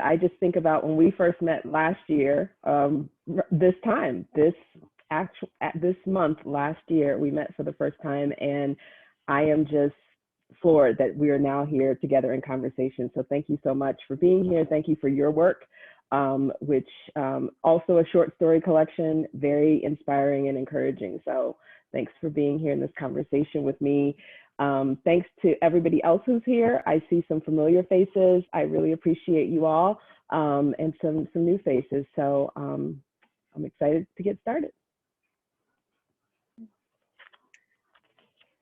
I just think about when we first met last year, this month last year, we met for the first time, and I am just floored that we are now here together in conversation. So thank you so much for being here. Thank you for your work, which also a short story collection, very inspiring and encouraging. So thanks for being here in this conversation with me. Thanks to everybody else who's here. I see some familiar faces. I really appreciate you all, and some new faces. So I'm excited to get started.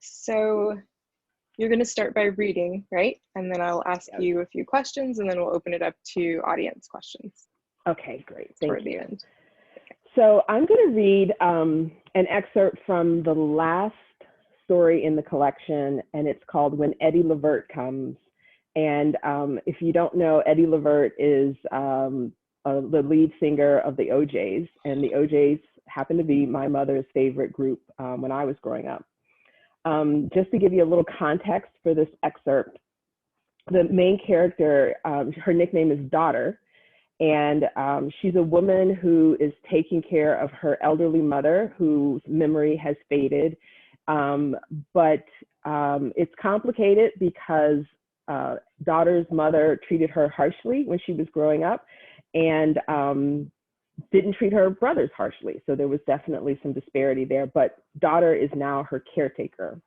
So you're going to start by reading, right? And then I'll ask you a few questions, and then we'll open it up to audience questions. Okay, great. Thank you. The end. Okay. So I'm going to read an excerpt from the last story in the collection, and it's called When Eddie Levert Comes. And if you don't know, Eddie Levert is the lead singer of the OJs, and the OJs happened to be my mother's favorite group when I was growing up. Just to give you a little context for this excerpt, the main character, her nickname is Daughter, and she's a woman who is taking care of her elderly mother whose memory has faded. But it's complicated because Daughter's mother treated her harshly when she was growing up, and didn't treat her brothers harshly. So there was definitely some disparity there, but Daughter is now her caretaker.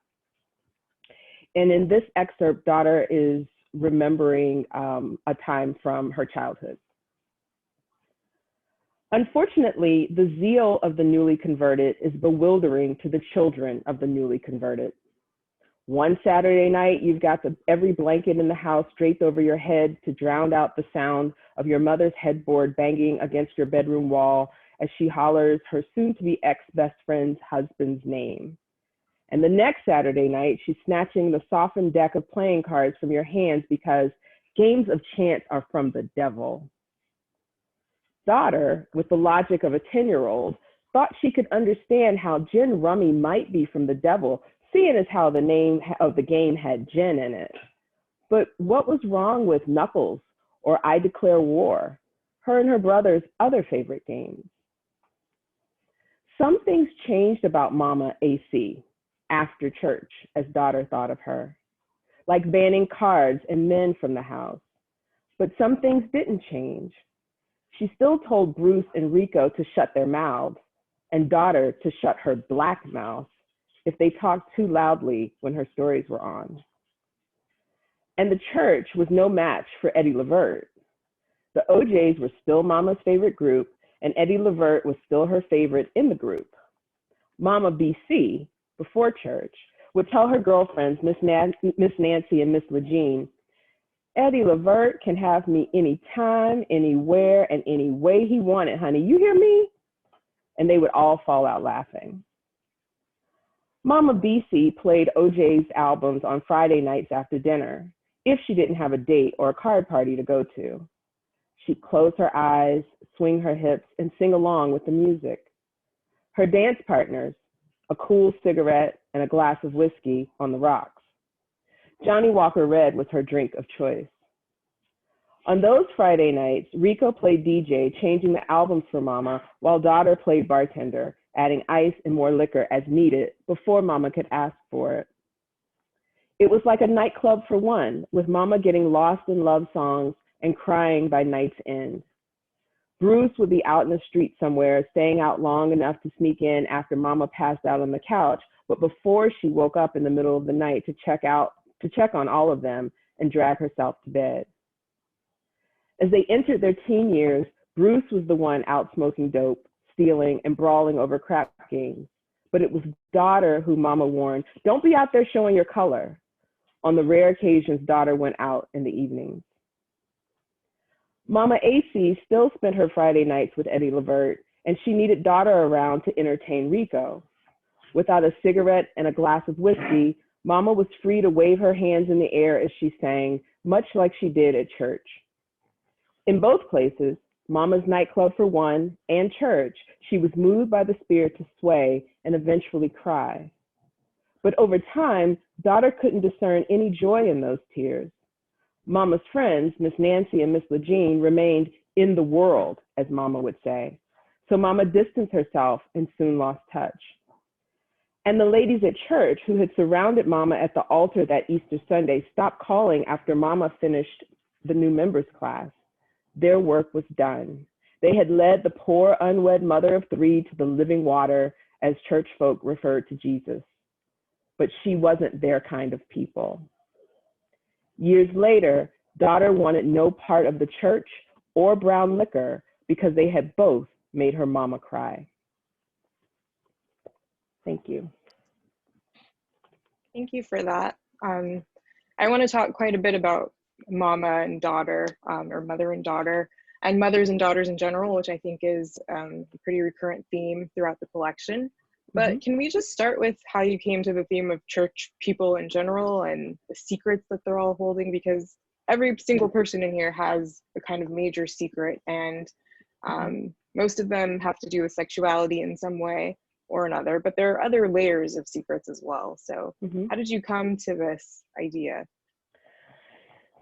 And in this excerpt, Daughter is remembering a time from her childhood. Unfortunately, the zeal of the newly converted is bewildering to the children of the newly converted. One Saturday night, you've got every blanket in the house draped over your head to drown out the sound of your mother's headboard banging against your bedroom wall as she hollers her soon-to-be ex-best friend's husband's name. And the next Saturday night, she's snatching the softened deck of playing cards from your hands because games of chance are from the devil. Daughter, with the logic of a 10-year-old, thought she could understand how gin rummy might be from the devil, seeing as how the name of the game had gin in it. But what was wrong with Knuckles or I Declare War, her and her brother's other favorite games? Some things changed about Mama AC after church, as Daughter thought of her, like banning cards and men from the house. But some things didn't change. She still told Bruce and Rico to shut their mouths, and Daughter to shut her black mouth if they talked too loudly when her stories were on. And the church was no match for Eddie Levert. The OJs were still Mama's favorite group, and Eddie Levert was still her favorite in the group. Mama BC, before church, would tell her girlfriends, Miss Nancy and Miss Legine, Eddie Levert can have me anytime, anywhere, and any way he wanted, honey. You hear me? And they would all fall out laughing. Mama BC played OJ's albums on Friday nights after dinner, if she didn't have a date or a card party to go to. She'd close her eyes, swing her hips, and sing along with the music. Her dance partners, a cool cigarette and a glass of whiskey on the rocks. Johnny Walker Red was her drink of choice. On those Friday nights, Rico played DJ, changing the albums for Mama, while Daughter played bartender, adding ice and more liquor as needed before Mama could ask for it. It was like a nightclub for one, with Mama getting lost in love songs and crying by night's end. Bruce would be out in the street somewhere, staying out long enough to sneak in after Mama passed out on the couch, but before she woke up in the middle of the night to check on all of them and drag herself to bed. As they entered their teen years, Bruce was the one out smoking dope, stealing, and brawling over crap games. But it was Daughter who Mama warned, don't be out there showing your color. On the rare occasions Daughter went out in the evenings. Mama AC still spent her Friday nights with Eddie Levert, and she needed Daughter around to entertain Rico. Without a cigarette and a glass of whiskey, Mama was free to wave her hands in the air as she sang, much like she did at church. In both places, Mama's nightclub for one and church, she was moved by the spirit to sway and eventually cry. But over time, Daughter couldn't discern any joy in those tears. Mama's friends, Miss Nancy and Miss Legene, remained in the world, as Mama would say. So Mama distanced herself and soon lost touch. And the ladies at church who had surrounded Mama at the altar that Easter Sunday stopped calling after Mama finished the new members class. Their work was done. They had led the poor unwed mother of three to the living water, as church folk referred to Jesus. But she wasn't their kind of people. Years later, daughter wanted no part of the church or brown liquor because they had both made her mama cry. Thank you. Thank you for that. I want to talk quite a bit about mama and daughter, or mother and daughter, and mothers and daughters in general, which I think is a pretty recurrent theme throughout the collection. But can we just start with how you came to the theme of church people in general and the secrets that they're all holding? Because every single person in here has a kind of major secret, and most of them have to do with sexuality in some way or another, but there are other layers of secrets as well. So how did you come to this idea?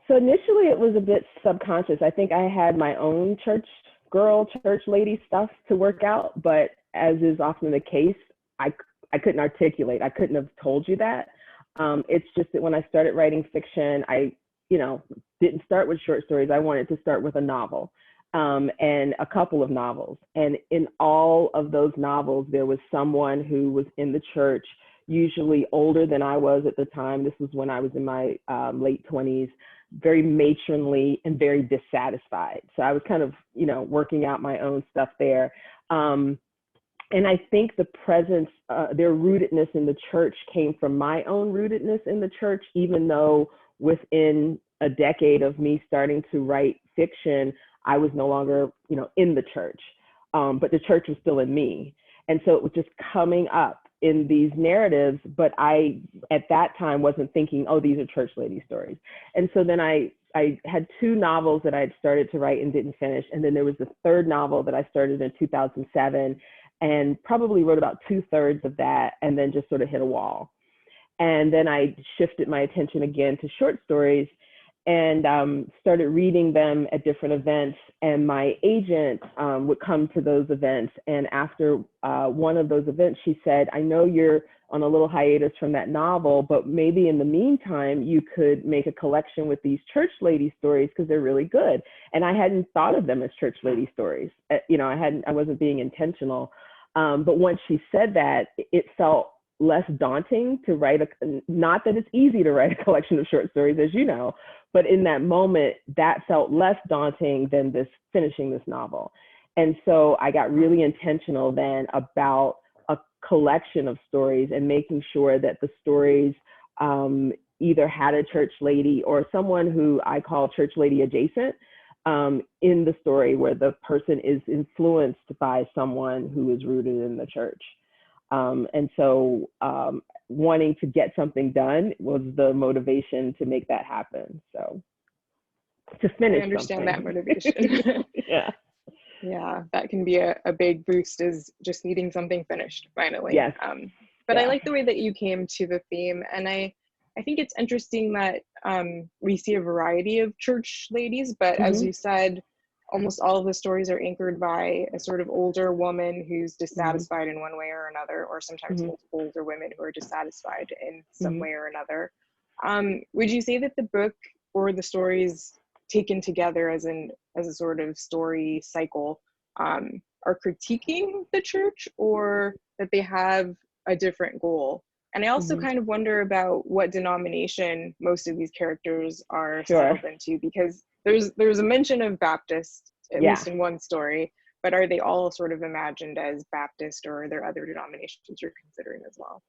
So initially it was a bit subconscious. I think I had my own church girl, church lady stuff to work out, but as is often the case, I couldn't articulate. I couldn't have told you that. It's just that when I started writing fiction, I, didn't start with short stories. I wanted to start with a novel, and a couple of novels. And in all of those novels, there was someone who was in the church, usually older than I was at the time. This was when I was in my late 20s, very matronly and very dissatisfied. So I was kind of, working out my own stuff there. And I think the presence, their rootedness in the church came from my own rootedness in the church, even though within a decade of me starting to write fiction, I was no longer, in the church, but the church was still in me. And so it was just coming up in these narratives, but I, at that time, wasn't thinking, oh, these are church lady stories. And so then I had two novels that I had started to write and didn't finish. And then there was a third novel that I started in 2007 and probably wrote about 2/3 of that and then just sort of hit a wall. And then I shifted my attention again to short stories and started reading them at different events. And my agent would come to those events. And after one of those events, she said, I know you're on a little hiatus from that novel, but maybe in the meantime, you could make a collection with these church lady stories because they're really good. And I hadn't thought of them as church lady stories. I wasn't being intentional. But once she said that, it felt less daunting to write not that it's easy to write a collection of short stories, as you know, but in that moment, that felt less daunting than finishing this novel. And so I got really intentional then about a collection of stories and making sure that the stories either had a church lady or someone who I call church lady adjacent in the story, where the person is influenced by someone who is rooted in the church. And so wanting to get something done was the motivation to make that happen. So to finish I understand something. that motivation. Yeah. Yeah, that can be a big boost, is just needing something finished finally. Yes. But yeah. I like the way that you came to the theme. And I think it's interesting that we see a variety of church ladies, but as you said, almost all of the stories are anchored by a sort of older woman who's dissatisfied in one way or another, or sometimes multiple older women who are dissatisfied in some way or another. Would you say that the book or the stories taken together as a sort of story cycle are critiquing the church, or that they have a different goal? And I also kind of wonder about what denomination most of these characters are settled into, because there's a mention of Baptist, at least in one story, but are they all sort of imagined as Baptist, or are there other denominations you're considering as well?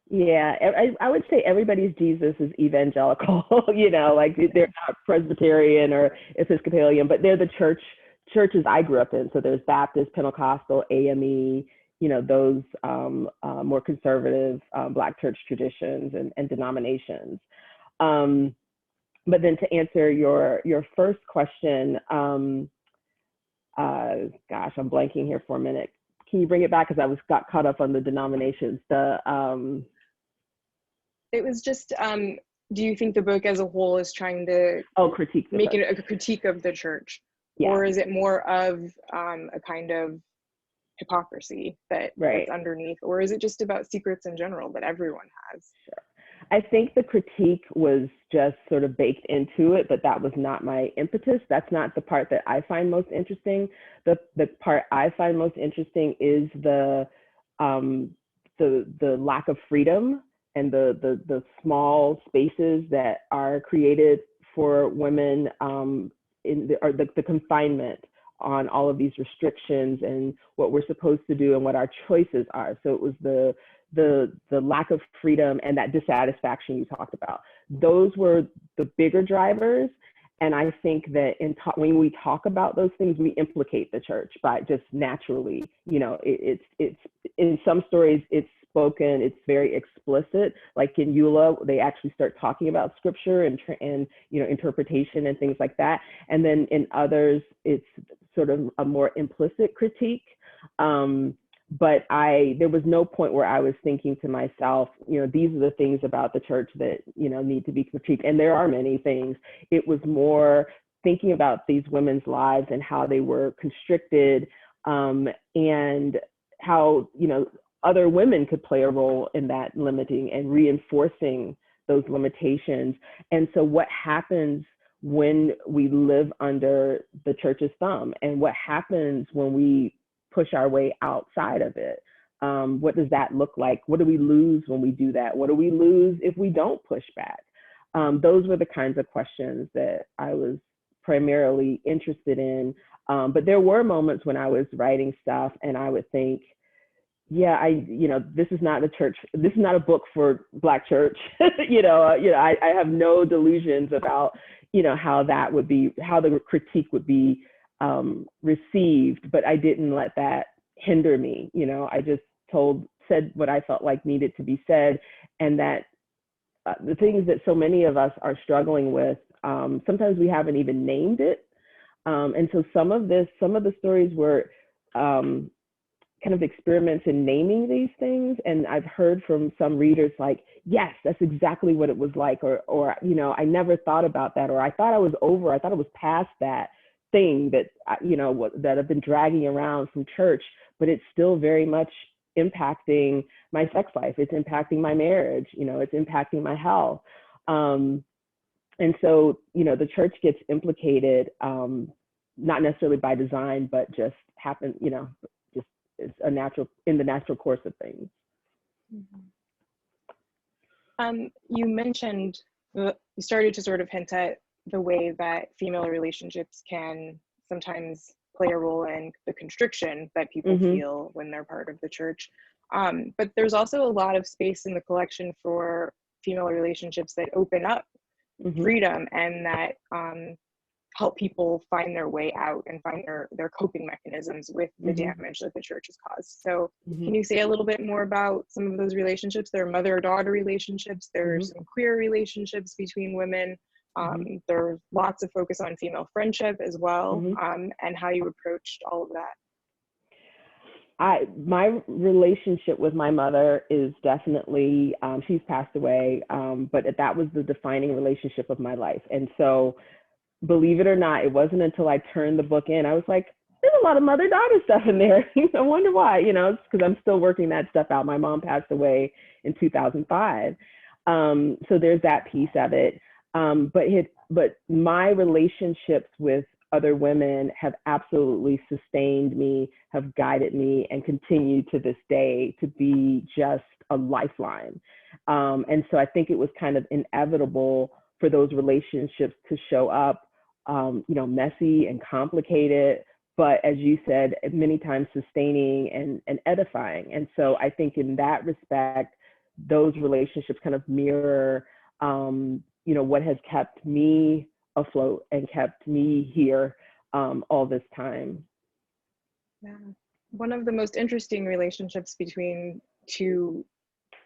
Yeah, I would say everybody's Jesus is evangelical, like they're not Presbyterian or Episcopalian, but they're the churches I grew up in. So there's Baptist, Pentecostal, AME, those more conservative Black church traditions and denominations. But then to answer your first question, gosh, I'm blanking here for a minute. Can you bring it back? Because I got caught up on the denominations. It was just do you think the book as a whole is trying to critique the make church. it a critique of the church? Yeah. Or is it more of a kind of hypocrisy that's underneath? Or is it just about secrets in general that everyone has? I think the critique was just sort of baked into it, but that was not my impetus. That's not the part that I find most interesting. The part I find most interesting is the lack of freedom and the small spaces that are created for women, the confinement on all of these restrictions and what we're supposed to do and what our choices are. So it was the lack of freedom and that dissatisfaction you talked about. Those were the bigger drivers. And I think that when we talk about those things, we implicate the church by just naturally, you know, it's in some stories, it's spoken, it's very explicit. Like in Eula, they actually start talking about scripture and you know, interpretation and things like that. And then in others, it's sort of a more implicit critique. But there was no point where I was thinking to myself, you know, these are the things about the church that, you know, need to be critiqued. And there are many things. It was more thinking about these women's lives and how they were constricted, and how, you know, other women could play a role in that limiting and reinforcing those limitations. And so what happens when we live under the church's thumb, and what happens when we push our way outside of it? What does that look like? What do we lose when we do that? What do we lose if we don't push back? Those were the kinds of questions that I was primarily interested in. But there were moments when I was writing stuff and I would think, yeah, you know, this is not a church. This is not a book for Black church. I have no delusions about, you know, how the critique would be received, but I didn't let that hinder me. You know, I just said what I felt like needed to be said, and that the things that so many of us are struggling with, sometimes we haven't even named it. And so some of the stories were kind of experiments in naming these things. And I've heard from some readers like, yes, that's exactly what it was like, or, you know, I never thought about that, or I thought I was past that thing that, you know, that I've been dragging around from church, but it's still very much impacting my sex life. It's impacting my marriage, you know, it's impacting my health. And so, you know, the church gets implicated, not necessarily by design, but just happen, you know, just it's in the natural course of things. Mm-hmm. You mentioned, you started to sort of hint at the way that female relationships can sometimes play a role in the constriction that people Mm-hmm. feel when they're part of the church. But there's also a lot of space in the collection for female relationships that open up Mm-hmm. freedom and that help people find their way out and find their coping mechanisms with the Mm-hmm. damage that the church has caused. So Mm-hmm. can you say a little bit more about some of those relationships? There are mother-daughter relationships, there's Mm-hmm. some queer relationships between women. Mm-hmm. There's lots of focus on female friendship as well, Mm-hmm. and how you approached all of that. My relationship with my mother is definitely, she's passed away, but that was the defining relationship of my life. And so, believe it or not, it wasn't until I turned the book in, I was like, there's a lot of mother-daughter stuff in there. I wonder why, you know, it's because I'm still working that stuff out. My mom passed away in 2005. So there's that piece of it. But my relationships with other women have absolutely sustained me, have guided me, and continue to this day to be just a lifeline. And so I think it was kind of inevitable for those relationships to show up, you know, messy and complicated, but as you said, many times sustaining and edifying. And so I think in that respect, those relationships kind of mirror, you know, what has kept me afloat and kept me here all this time. Yeah. One of the most interesting relationships between two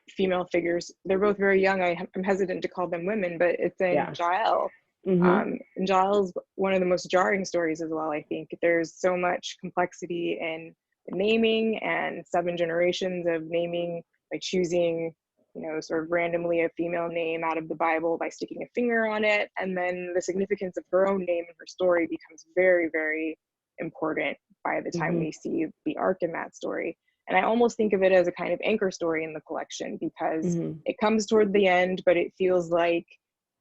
female figures, they're both very young. I'm hesitant to call them women, but it's in Jael. Mm-hmm. And Jael's one of the most jarring stories as well, I think. There's so much complexity in naming and 7 generations of naming, by choosing sort of randomly a female name out of the Bible by sticking a finger on it. And then the significance of her own name and her story becomes very, very important by the time we see the arc in that story. And I almost think of it as a kind of anchor story in the collection, because it comes toward the end, but it feels like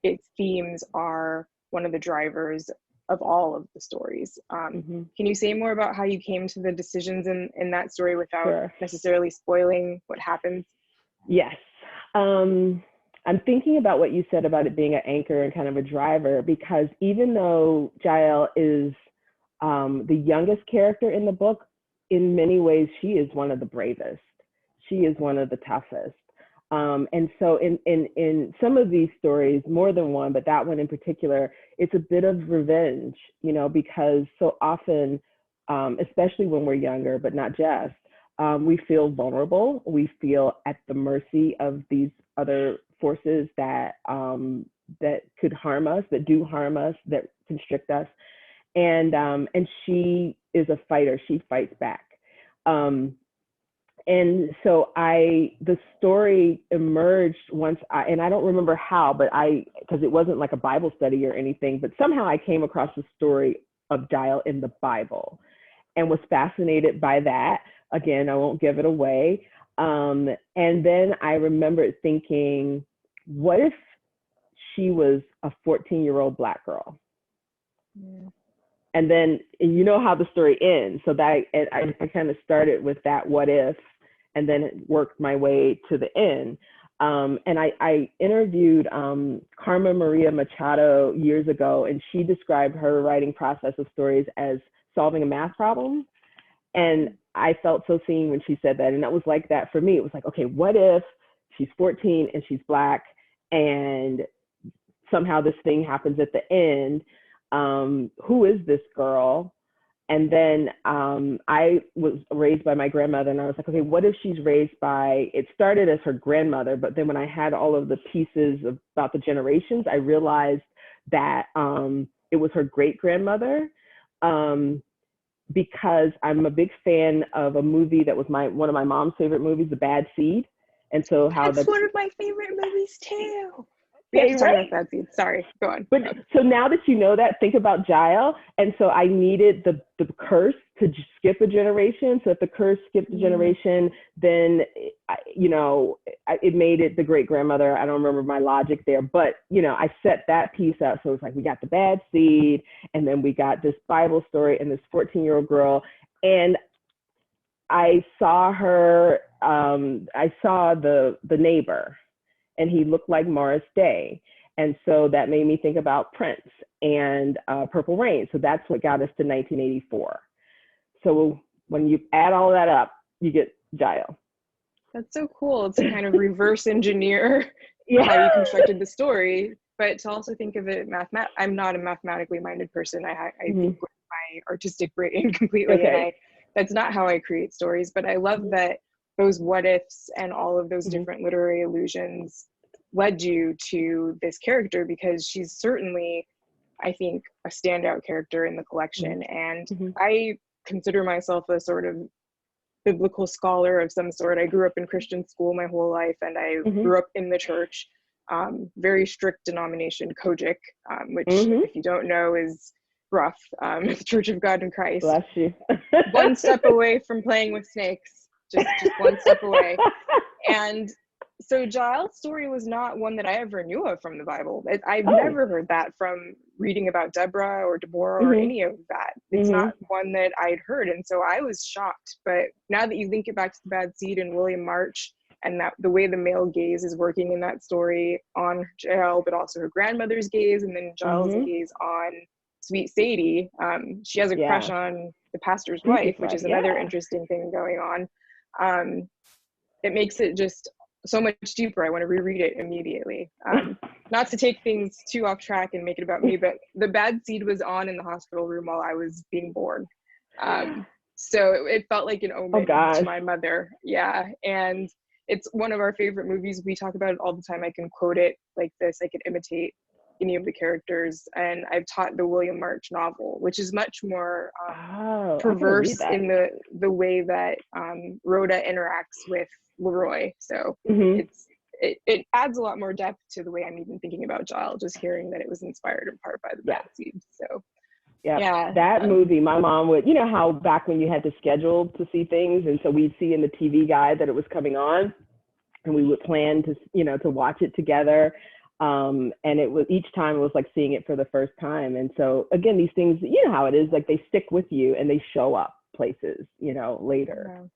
its themes are one of the drivers of all of the stories. Can you say more about how you came to the decisions in that story without necessarily spoiling what happens? Yes. I'm thinking about what you said about it being an anchor and kind of a driver, because even though Jael is the youngest character in the book, in many ways, she is one of the bravest. She is one of the toughest. And so in some of these stories, more than one, but that one in particular, it's a bit of revenge, because so often, especially when we're younger, but not just, we feel vulnerable. We feel at the mercy of these other forces that could harm us, that do harm us, that constrict us. And she is a fighter. She fights back. And so the story emerged once and I don't remember how, but because it wasn't like a Bible study or anything, but somehow I came across the story of Jael in the Bible and was fascinated by that. Again, I won't give it away. And then I remember thinking, what if she was a 14-year-old Black girl? Yeah. And then, you know how the story ends. So that I kind of started with that what if, and then it worked my way to the end. And I interviewed Karma Maria Machado years ago, and she described her writing process of stories as solving a math problem. And I felt so seen when she said that. And that was like that for me. It was like, okay, what if she's 14 and she's Black, and somehow this thing happens at the end? Who is this girl? And then I was raised by my grandmother, and I was like, okay, what if she's raised by, it started as her grandmother, but then when I had all of the pieces about the generations, I realized that it was her great grandmother, because I'm a big fan of a movie that was one of my mom's favorite movies, The Bad Seed. And so that's one of my favorite movies too. We have to talk about that scene. Sorry, go on. But so now that you know that, think about Jael. And so I needed the curse to skip a generation. So if the curse skipped a generation, then, it made it the great grandmother. I don't remember my logic there, but, I set that piece up. So it's like, we got the bad seed, and then we got this Bible story and this 14-year-old girl. And I saw her, I saw the neighbor, and he looked like Morris Day. And so that made me think about Prince and Purple Rain. So that's what got us to 1984. So when you add all that up, you get Jael. That's so cool to kind of reverse engineer how you constructed the story, but to also think of it I'm not a mathematically minded person. I think with my artistic brain completely. Okay. And that's not how I create stories, but I love that those what ifs and all of those different literary allusions led you to this character, because she's certainly, I think, a standout character in the collection. And I consider myself a sort of biblical scholar of some sort. I grew up in Christian school my whole life, and I grew up in the church, very strict denomination, Kojic, which if you don't know is rough, the Church of God in Christ. Bless you. One step away from playing with snakes. Just one step away. And so Jael's story was not one that I ever knew of from the Bible. I've never heard that from reading about Deborah or Deborah or any of that. It's not one that I'd heard. And so I was shocked. But now that you link it back to the Bad Seed and William March, and that the way the male gaze is working in that story on Jael, but also her grandmother's gaze, and then Jael's gaze on Sweet Sadie. She has a crush on the pastor's wife, which is another interesting thing going on. It makes it just so much deeper. I want to reread it immediately. Not to take things too off track and make it about me, but The Bad Seed was on in the hospital room while I was being born. So it felt like an omen to my mother. Yeah. And it's one of our favorite movies. We talk about it all the time. I can quote it like this. I could imitate any of the characters. And I've taught the William March novel, which is much more perverse in the way that Rhoda interacts with Leroy. So it's it adds a lot more depth to the way I'm even thinking about Giles, just hearing that it was inspired in part by the Bad Seed. So yeah, that movie, my mom would, you know how back when you had to schedule to see things, and so we'd see in the TV guide that it was coming on, and we would plan to, you know, to watch it together. And it was, each time it was like seeing it for the first time. And so again, these things, you know how it is, like they stick with you and they show up places, you know, later.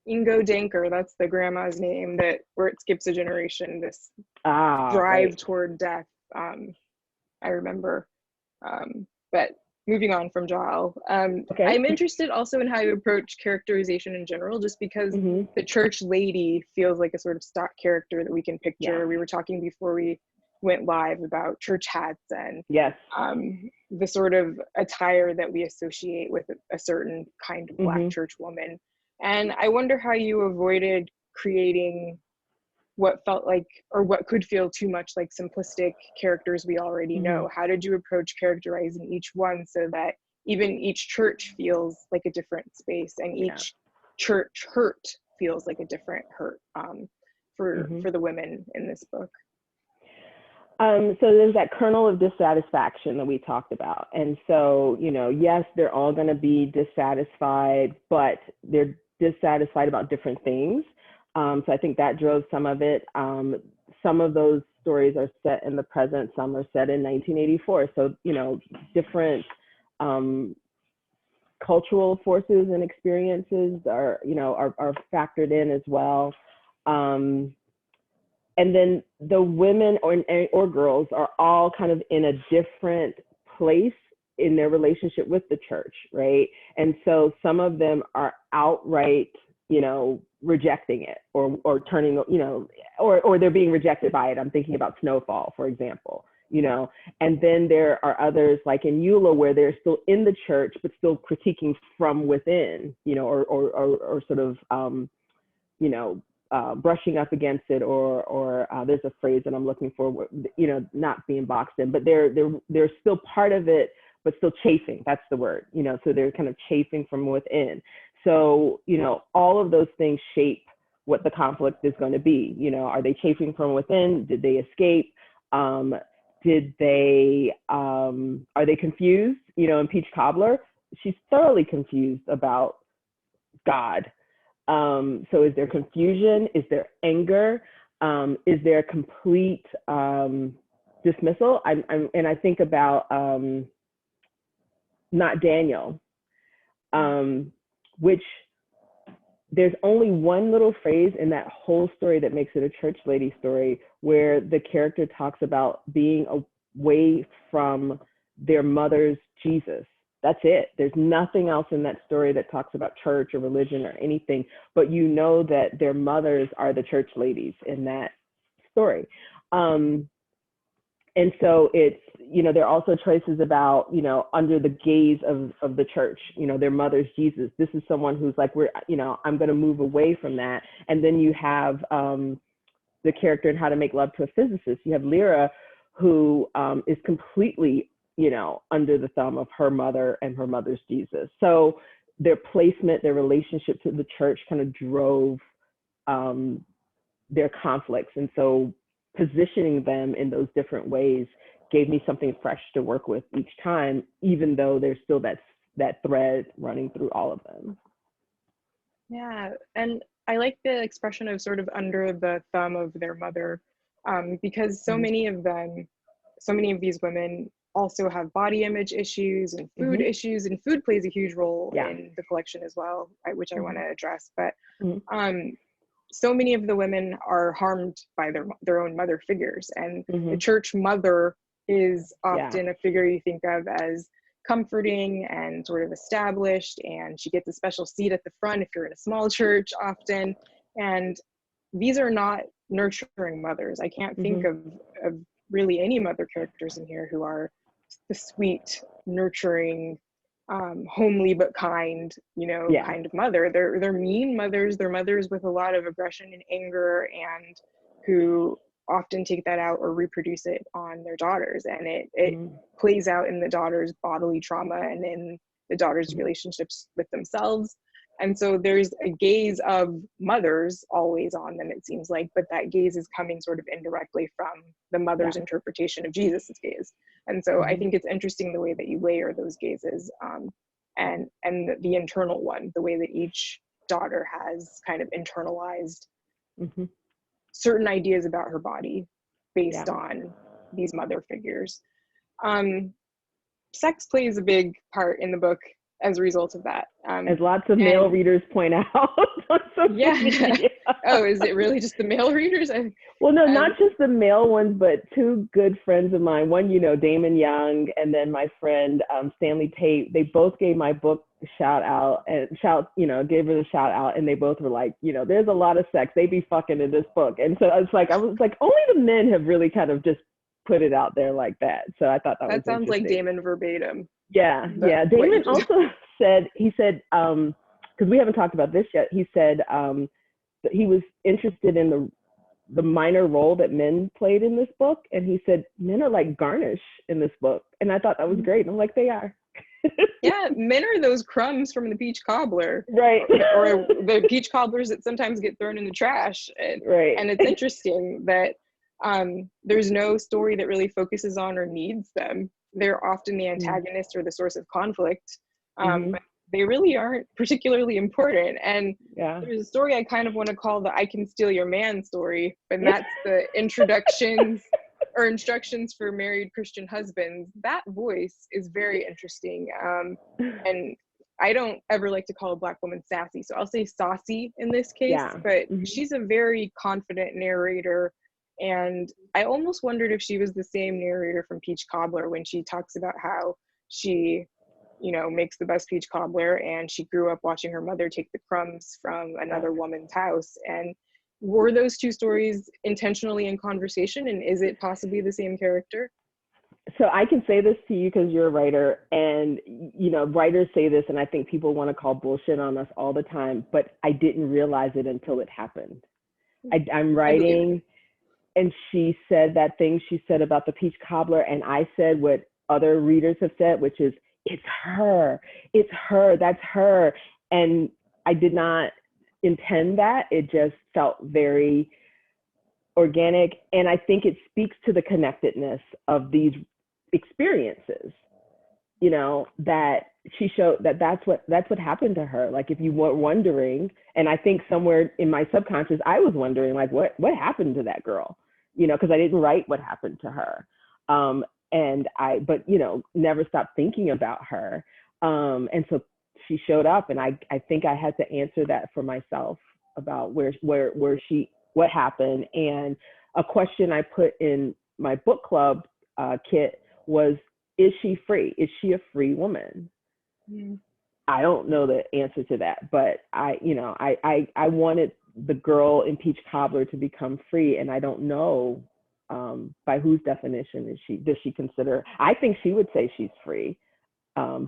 Ingo Danker, that's the grandma's name, that where it skips a generation, this drive toward death. I remember. But moving on from Giles, I'm interested also in how you approach characterization in general, just because the church lady feels like a sort of stock character that we can picture. We were talking before we went live about church hats and the sort of attire that we associate with a certain kind of Black church woman. And I wonder how you avoided creating what felt like, or what could feel too much like simplistic characters we already know. How did you approach characterizing each one so that even each church feels like a different space, and each church hurt feels like a different hurt for the women in this book? So there's that kernel of dissatisfaction that we talked about. And so, you know, yes, they're all going to be dissatisfied, but they're dissatisfied about different things. So I think that drove some of it. Some of those stories are set in the present, some are set in 1984. So, you know, different cultural forces and experiences are, you know, are factored in as well. And then the women or girls are all kind of in a different place in their relationship with the church, right? And so some of them are outright, you know, rejecting it or turning, you know, or they're being rejected by it. I'm thinking about Snowfall, for example, you know, and then there are others like in Eula where they're still in the church, but still critiquing from within, you know, or sort of, you know, brushing up against it, or there's a phrase that I'm looking for, you know, not being boxed in, but they're still part of it, but still chafing. That's the word, you know, so they're kind of chafing from within. So, you know, all of those things shape what the conflict is going to be. You know, are they chafing from within? Did they escape? Are they confused? You know, in Peach Cobbler, she's thoroughly confused about God. So is there confusion? Is there anger? Is there complete dismissal? And I think about Not Daniel, which there's only one little phrase in that whole story that makes it a church lady story, where the character talks about being away from their mother's Jesus. That's it. There's nothing else in that story that talks about church or religion or anything, but you know that their mothers are the church ladies in that story. And so it's, you know, there are also choices about, you know, under the gaze of the church, you know, their mother's Jesus. This is someone who's like, you know, I'm going to move away from that. And then you have the character in How to Make Love to a Physicist. You have Lyra, who is completely, you know, under the thumb of her mother and her mother's Jesus. So their placement, their relationship to the church kind of drove their conflicts. And so positioning them in those different ways gave me something fresh to work with each time, even though there's still that thread running through all of them. Yeah, and I like the expression of sort of under the thumb of their mother, because so many of these women also have body image issues and food issues, and food plays a huge role in the collection as well, which I want to address. But so many of the women are harmed by their own mother figures, and the church mother is often a figure you think of as comforting and sort of established, and she gets a special seat at the front if you're in a small church often. And these are not nurturing mothers. I can't think of really any mother characters in here who are the sweet, nurturing, homely but kind, you know, kind of mother. They're mean mothers. They're mothers with a lot of aggression and anger, and who often take that out or reproduce it on their daughters. And it plays out in the daughters' bodily trauma and in the daughters' relationships with themselves. And so there's a gaze of mothers always on them, it seems like, but that gaze is coming sort of indirectly from the mother's interpretation of Jesus's gaze. And so I think it's interesting the way that you layer those gazes, and the internal one, the way that each daughter has kind of internalized certain ideas about her body based on these mother figures. Sex plays a big part in the book as a result of that. As lots of male readers point out on social media. Oh, is it really just the male readers? Well, no, not just the male ones, but two good friends of mine. One, you know, Damon Young, and then my friend Stanley Tate. They both gave my book a shout out, gave it a shout out, and they both were like, you know, there's a lot of sex. They be fucking in this book. And so I was like, only the men have really kind of just put it out there like that. So I thought that sounds like Damon verbatim. Yeah. Damon also said, because we haven't talked about this yet, he said that he was interested in the minor role that men played in this book. And he said, men are like garnish in this book. And I thought that was great. I'm like, they are. Yeah, men are those crumbs from the peach cobbler. Right. Or the peach cobblers that sometimes get thrown in the trash. Right. And it's interesting that there's no story that really focuses on or needs them. They're often the antagonist or the source of conflict. But they really aren't particularly important. And there's a story I kind of want to call the I Can Steal Your Man story, but that's the introductions or instructions for married Christian husbands. That voice is very interesting. And I don't ever like to call a Black woman sassy, so I'll say saucy in this case, but she's a very confident narrator. And I almost wondered if she was the same narrator from Peach Cobbler when she talks about how she, you know, makes the best peach cobbler and she grew up watching her mother take the crumbs from another woman's house. And were those two stories intentionally in conversation, and is it possibly the same character? So I can say this to you because you're a writer, and you know, writers say this, and I think people want to call bullshit on us all the time, but I didn't realize it until it happened. I'm writing, and she said that thing she said about the peach cobbler, and I said what other readers have said, which is, it's her, that's her. And I did not intend that. It just felt very organic. And I think it speaks to the connectedness of these experiences, you know, that she showed that's what happened to her. Like, if you were wondering, and I think somewhere in my subconscious, I was wondering, like, what happened to that girl? You know, because I didn't write what happened to her. But you know, never stopped thinking about her. And so she showed up, and I think I had to answer that for myself about what happened. And a question I put in my book club kit was, is she free? Is she a free woman? I don't know the answer to that, but I wanted the girl in Peach Cobbler to become free, and I don't know by whose definition does she consider. I think she would say she's free,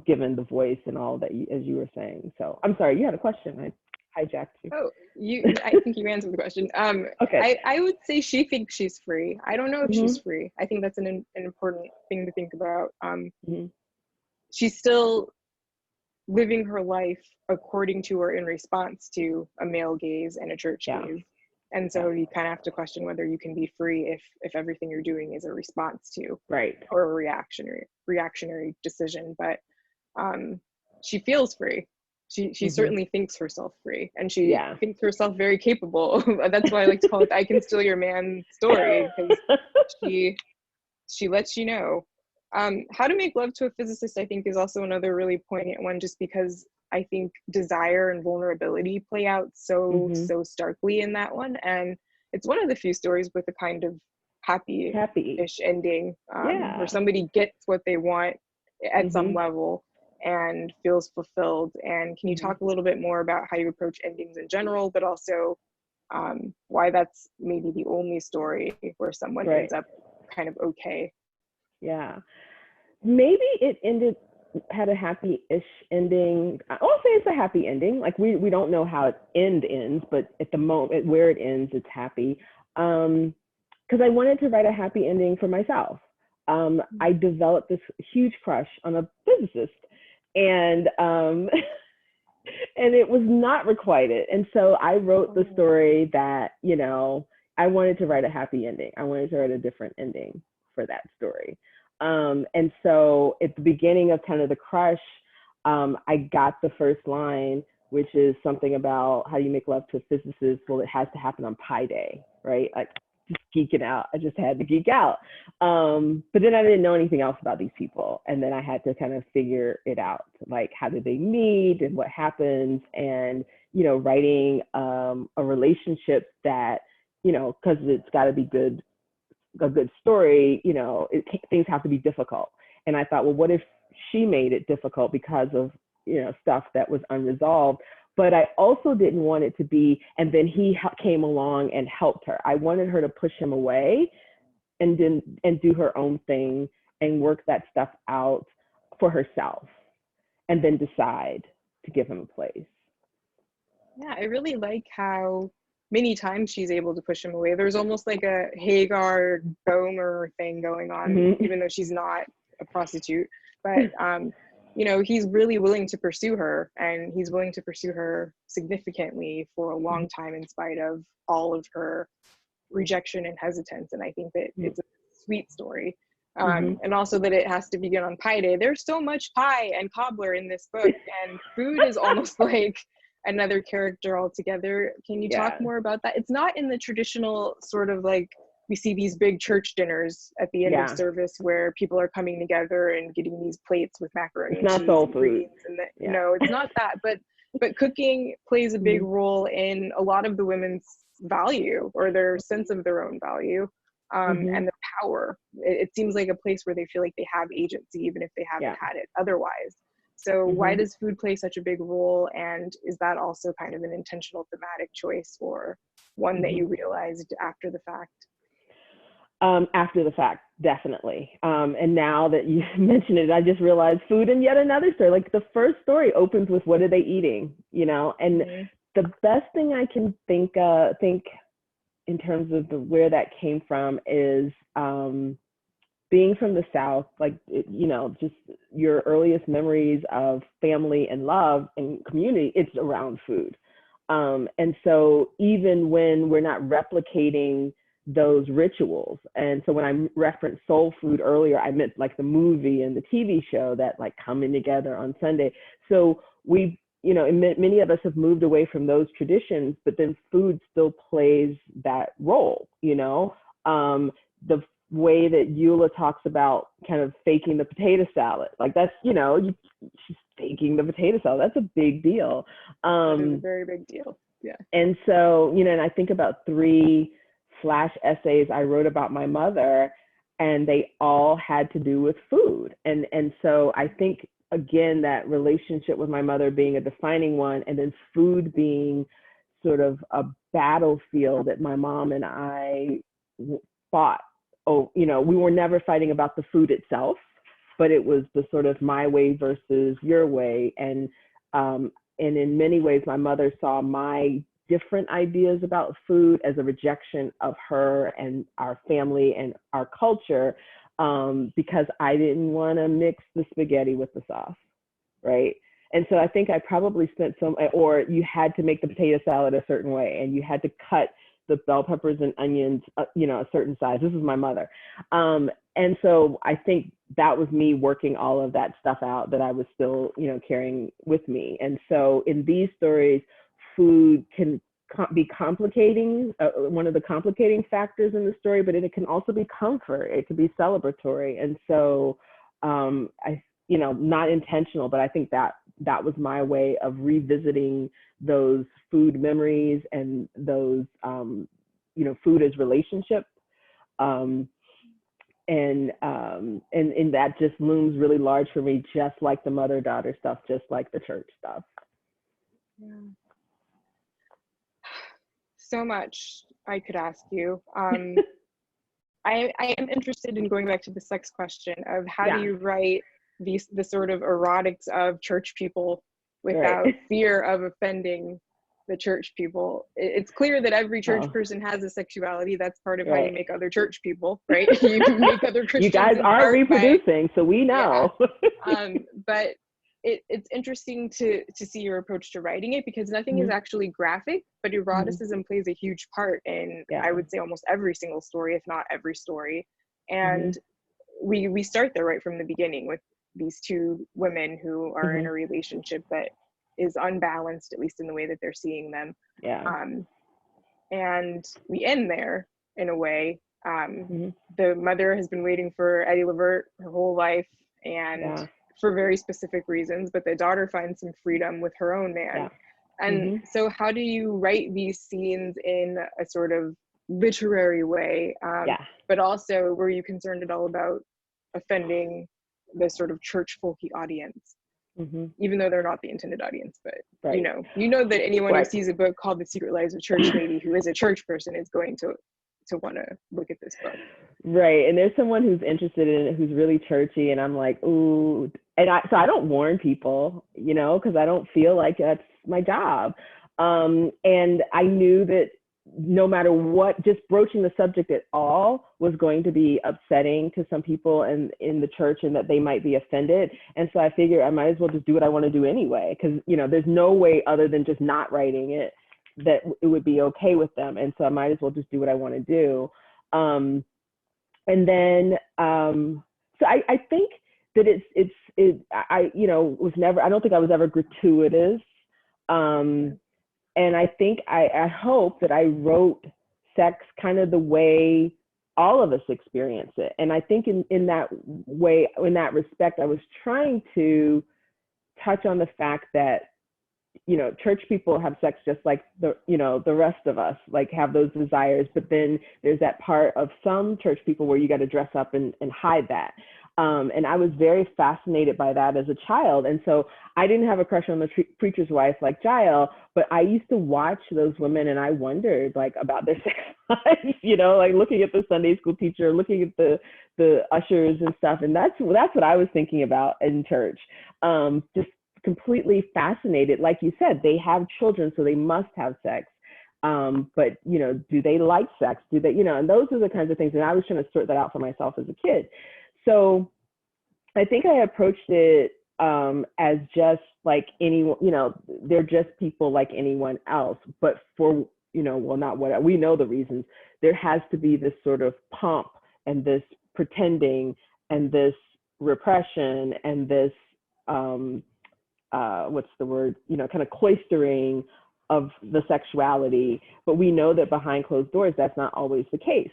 given the voice and all that, as you were saying. So I'm sorry, you had a question. I hijacked you. Oh, I think you answered the question. Okay. I would say she thinks she's free. I don't know if she's free. I think that's an important thing to think about. She's still living her life according to or in response to a male gaze and a church gaze. And so you kind of have to question whether you can be free if everything you're doing is a response to, or a reactionary decision. But she feels free. She certainly thinks herself free, and she thinks herself very capable. That's why I like to call it the I Can Steal Your Man story, because she lets you know. How to Make Love to a Physicist, I think, is also another really poignant one, just because I think desire and vulnerability play out so starkly in that one. And it's one of the few stories with a kind of happy-ish ending, where somebody gets what they want at some level and feels fulfilled. And can you talk a little bit more about how you approach endings in general, but also why that's maybe the only story where someone ends up kind of okay? Yeah, maybe it had a happy-ish ending. I'll say it's a happy ending. Like, we don't know how it ends, but at the moment where it ends, it's happy. Because I wanted to write a happy ending for myself. I developed this huge crush on a physicist, and and it was not requited. And so I wrote the story that, you know, I wanted to write a happy ending. I wanted to write a different ending for that story. And so at the beginning of kind of the crush, I got the first line, which is something about how you make love to a physicist. Well, it has to happen on Pi Day, right? Like, just geeking out. I just had to geek out. But then I didn't know anything else about these people. And then I had to kind of figure it out. Like, how did they meet and what happens? And, you know, writing a relationship that, you know, because it's got to be good, a good story, you know, things have to be difficult. And I thought, well, what if she made it difficult because of, you know, stuff that was unresolved? But I also didn't want it to be, and then he came along and helped her. I wanted her to push him away and do her own thing and work that stuff out for herself, and then decide to give him a place. Yeah, I really like how many times she's able to push him away. There's almost like a Hagar Gomer thing going on, even though she's not a prostitute. But you know, he's really willing to pursue her, and he's willing to pursue her significantly for a long time in spite of all of her rejection and hesitance. And I think that it's a sweet story. And also that it has to begin on Pie Day. There's so much pie and cobbler in this book, and food is almost like another character altogether. Can you talk more about that? It's not in the traditional sort of like, we see these big church dinners at the end of service where people are coming together and getting these plates with macaroni and cheese soul and food. greens. And no, it's not that. But cooking plays a big role in a lot of the women's value, or their sense of their own value, and their power. It seems like a place where they feel like they have agency, even if they haven't had it otherwise. So why does food play such a big role? And is that also kind of an intentional thematic choice, or one that you realized after the fact? After the fact, definitely. And now that you mentioned it, I just realized food in yet another story. Like, the first story opens with, what are they eating? You know, and the best thing I can think in terms of where that came from is being from the South, like, you know, just your earliest memories of family and love and community, it's around food. And so even when we're not replicating those rituals, and so when I referenced soul food earlier, I meant like the movie and the TV show that like coming together on Sunday. So we, you know, many of us have moved away from those traditions, but then food still plays that role, you know. The way that Eula talks about kind of faking the potato salad, like that's, you know, she's faking the potato salad. That's a big deal. That is a very big deal. Yeah. And so, you know, and I think about 3 flash essays I wrote about my mother, and they all had to do with food. And so I think, again, that relationship with my mother being a defining one, and then food being sort of a battlefield that my mom and I fought. Oh, you know, we were never fighting about the food itself, but it was the sort of my way versus your way. And in many ways, my mother saw my different ideas about food as a rejection of her and our family and our culture, because I didn't want to mix the spaghetti with the sauce, right? And so I think I probably spent or you had to make the potato salad a certain way, and you had to cut the bell peppers and onions, you know, a certain size. This is my mother. And so I think that was me working all of that stuff out that I was still, you know, carrying with me. And so in these stories, food can be complicating, one of the complicating factors in the story, but it can also be comfort. It can be celebratory. And so you know, not intentional, but I think that was my way of revisiting those food memories and those, you know, food as relationship. And that just looms really large for me, just like the mother-daughter stuff, just like the church stuff. Yeah. So much I could ask you. I am interested in going back to the sex question of how do you write the sort of erotics of church people without fear of offending the church people. It's clear that every church person has a sexuality. That's part of how you make other church people, right? You make other Christians. You guys are reproducing, so we know. Yeah. But it's interesting to see your approach to writing it, because nothing is actually graphic, but eroticism plays a huge part in, I would say, almost every single story, if not every story. And we start there right from the beginning with these two women who are in a relationship that is unbalanced, at least in the way that they're seeing them. And we end there in a way. The mother has been waiting for Eddie Levert her whole life, and for very specific reasons, but the daughter finds some freedom with her own man. And so how do you write these scenes in a sort of literary way, but also were you concerned at all about offending the sort of church folky audience, even though they're not the intended audience? But you know that anyone who sees a book called The Secret Lives of Church Lady who is a church person is going to want to look at this book. Right. And there's someone who's interested in it, who's really churchy, and I'm like, ooh. And so I don't warn people, you know, because I don't feel like that's my job. And I knew that no matter what, just broaching the subject at all was going to be upsetting to some people in the church, and that they might be offended. And so I figured I might as well just do what I want to do anyway, because, you know, there's no way other than just not writing it that it would be okay with them. And so I might as well just do what I want to do. And then, so I think that you know, I don't think I was ever gratuitous. And I think I hope that I wrote sex kind of the way all of us experience it. And I think in that way, in that respect, I was trying to touch on the fact that, you know, church people have sex just like the rest of us, like have those desires, but then there's that part of some church people where you got to dress up and hide that. And I was very fascinated by that as a child. And so I didn't have a crush on the preacher's wife like Jael, but I used to watch those women and I wondered like about their sex life, you know, like looking at the Sunday school teacher, looking at the ushers and stuff. And that's what I was thinking about in church. Just completely fascinated. Like you said, they have children, so they must have sex. But, you know, do they like sex? Do they, you know, and those are the kinds of things. And I was trying to sort that out for myself as a kid. So I think I approached it as just like anyone, you know, they're just people like anyone else, but for, you know, well, not what we know the reasons. There has to be this sort of pomp and this pretending and this repression and this, what's the word, you know, kind of cloistering of the sexuality. But we know that behind closed doors, that's not always the case.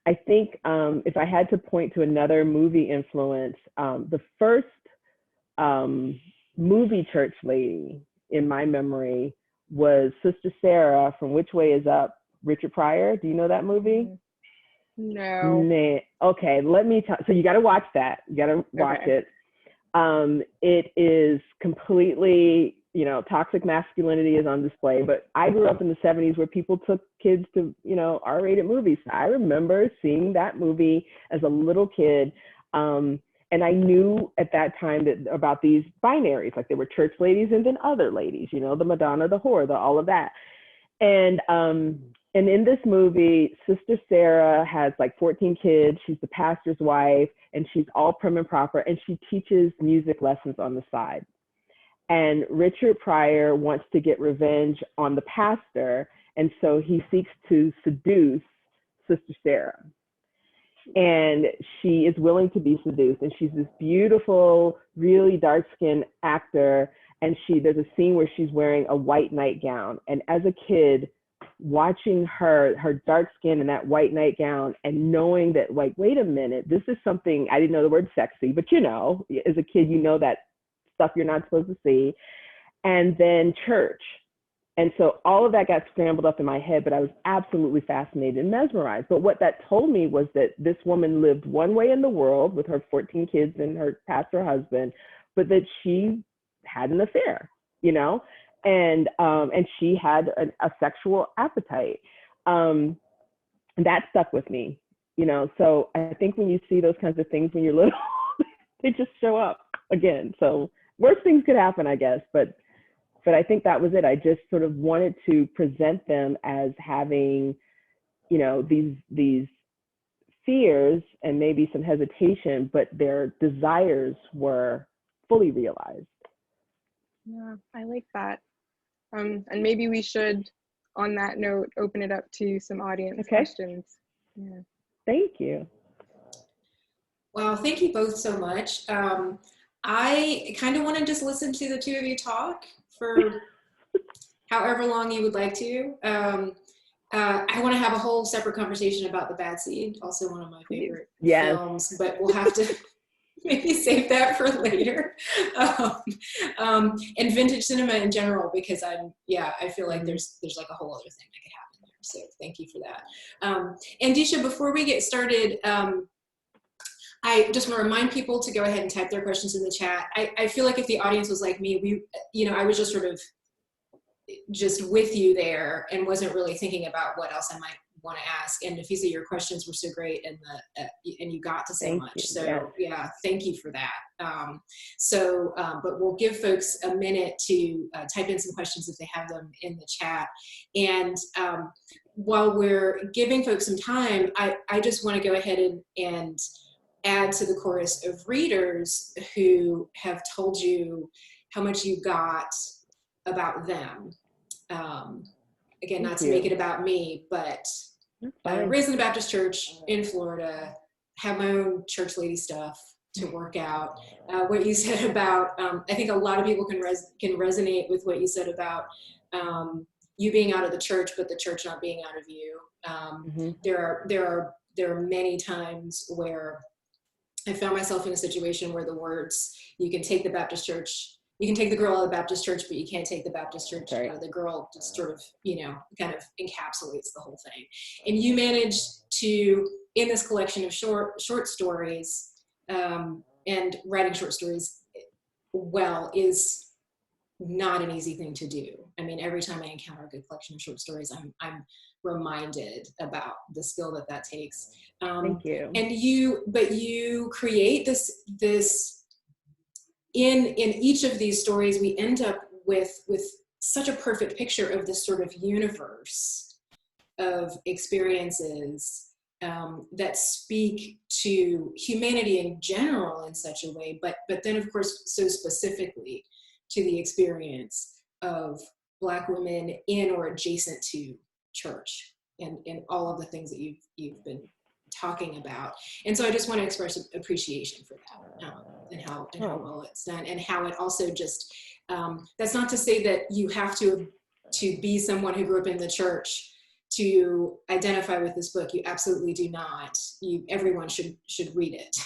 I think if I had to point to another movie influence, the first movie church lady in my memory was Sister Sarah from Which Way Is Up, Richard Pryor. Do you know that movie? No. Okay, let me tell. So you got to watch that. You got to watch it. It is completely, you know, toxic masculinity is on display, but I grew up in the 70s where people took kids to, you know, R-rated movies. I remember seeing that movie as a little kid. And I knew at that time that about these binaries, like there were church ladies and then other ladies, you know, the Madonna, the whore, all of that. And in this movie, Sister Sarah has like 14 kids. She's the pastor's wife and she's all prim and proper, and she teaches music lessons on the side. And Richard Pryor wants to get revenge on the pastor. And so he seeks to seduce Sister Sarah. And she is willing to be seduced. And she's this beautiful, really dark-skinned actor. And there's a scene where she's wearing a white nightgown. And as a kid, watching her dark skin and that white nightgown and knowing that, like, wait a minute, this is something, I didn't know the word sexy, but you know, as a kid, you know that stuff you're not supposed to see. And then church. And so all of that got scrambled up in my head, but I was absolutely fascinated and mesmerized. But what that told me was that this woman lived one way in the world with her 14 kids and her pastor husband, but that she had an affair, you know, and she had a sexual appetite. That stuck with me, you know. So I think when you see those kinds of things when you're little, they just show up again. So worse things could happen, I guess, but I think that was it. I just sort of wanted to present them as having, you know, these fears and maybe some hesitation, but their desires were fully realized. Yeah, I like that. And maybe we should, on that note, open it up to some audience questions. Yeah. Thank you. Well, thank you both so much. I kind of want to just listen to the two of you talk for however long you would like to. I want to have a whole separate conversation about The Bad Seed, also one of my favorite films, but we'll have to maybe save that for later. And vintage cinema in general, because I feel like there's like a whole other thing that could happen there. So thank you for that. And Deesha, before we get started, I just want to remind people to go ahead and type their questions in the chat. I feel like if the audience was like me, I was just sort of just with you there and wasn't really thinking about what else I might want to ask. And Nafissa, your questions were so great, and you got to so much. So yeah, thank you for that. But we'll give folks a minute to type in some questions if they have them in the chat. And while we're giving folks some time, I just want to go ahead and add to the chorus of readers who have told you how much you got about them. Again, not to make it about me, but raised in a Baptist church in Florida, have my own church lady stuff to work out. What you said about, I think a lot of people can resonate with what you said about you being out of the church, but the church not being out of you. There are many times where I found myself in a situation where the words, you can take the Baptist church, you can take the girl out of the Baptist church, but you can't take the Baptist church out of the girl, just sort of, kind of encapsulates the whole thing. And you managed to, in this collection of short stories, and writing short stories well is not an easy thing to do. I mean, every time I encounter a good collection of short stories, I'm reminded about the skill that takes. Thank you. And you create this in each of these stories, we end up with such a perfect picture of this sort of universe of experiences that speak to humanity in general in such a way, but then of course so specifically to the experience of Black women in or adjacent to church and all of the things that you've been talking about. And so I just want to express appreciation for that, and how well it's done, and how it also just, that's not to say that you have to be someone who grew up in the church to identify with this book. You absolutely do not. Everyone should read it.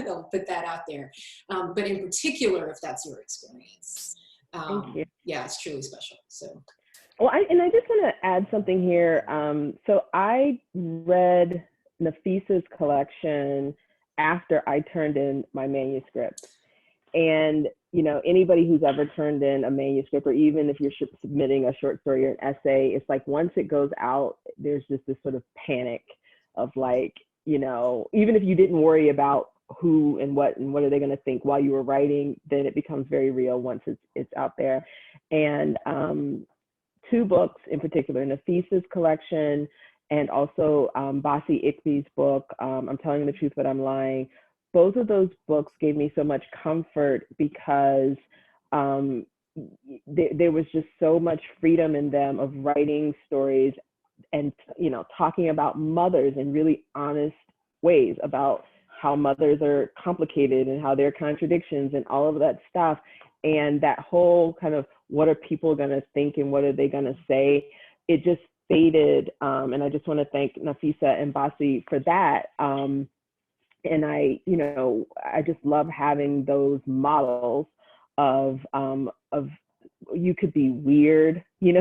They'll put that out there. But in particular, if that's your experience, Thank you. Yeah, it's truly special. So. Well, I just want to add something here. So I read Nafissa's collection after I turned in my manuscript. And, anybody who's ever turned in a manuscript, or even if you're submitting a short story or an essay, it's like once it goes out, there's just this sort of panic of like, even if you didn't worry about who and what are they going to think while you were writing, then it becomes very real once it's out there. And two books in particular, Nafissa's collection and also Basi Ikpe's book, I'm Telling the Truth But I'm Lying. Both of those books gave me so much comfort because there was just so much freedom in them of writing stories and, talking about mothers in really honest ways, about how mothers are complicated and how there are contradictions and all of that stuff. And that whole kind of, what are people going to think and what are they going to say? It just faded. And I just want to thank Nafissa and Basi for that. And I just love having those models of you could be weird, you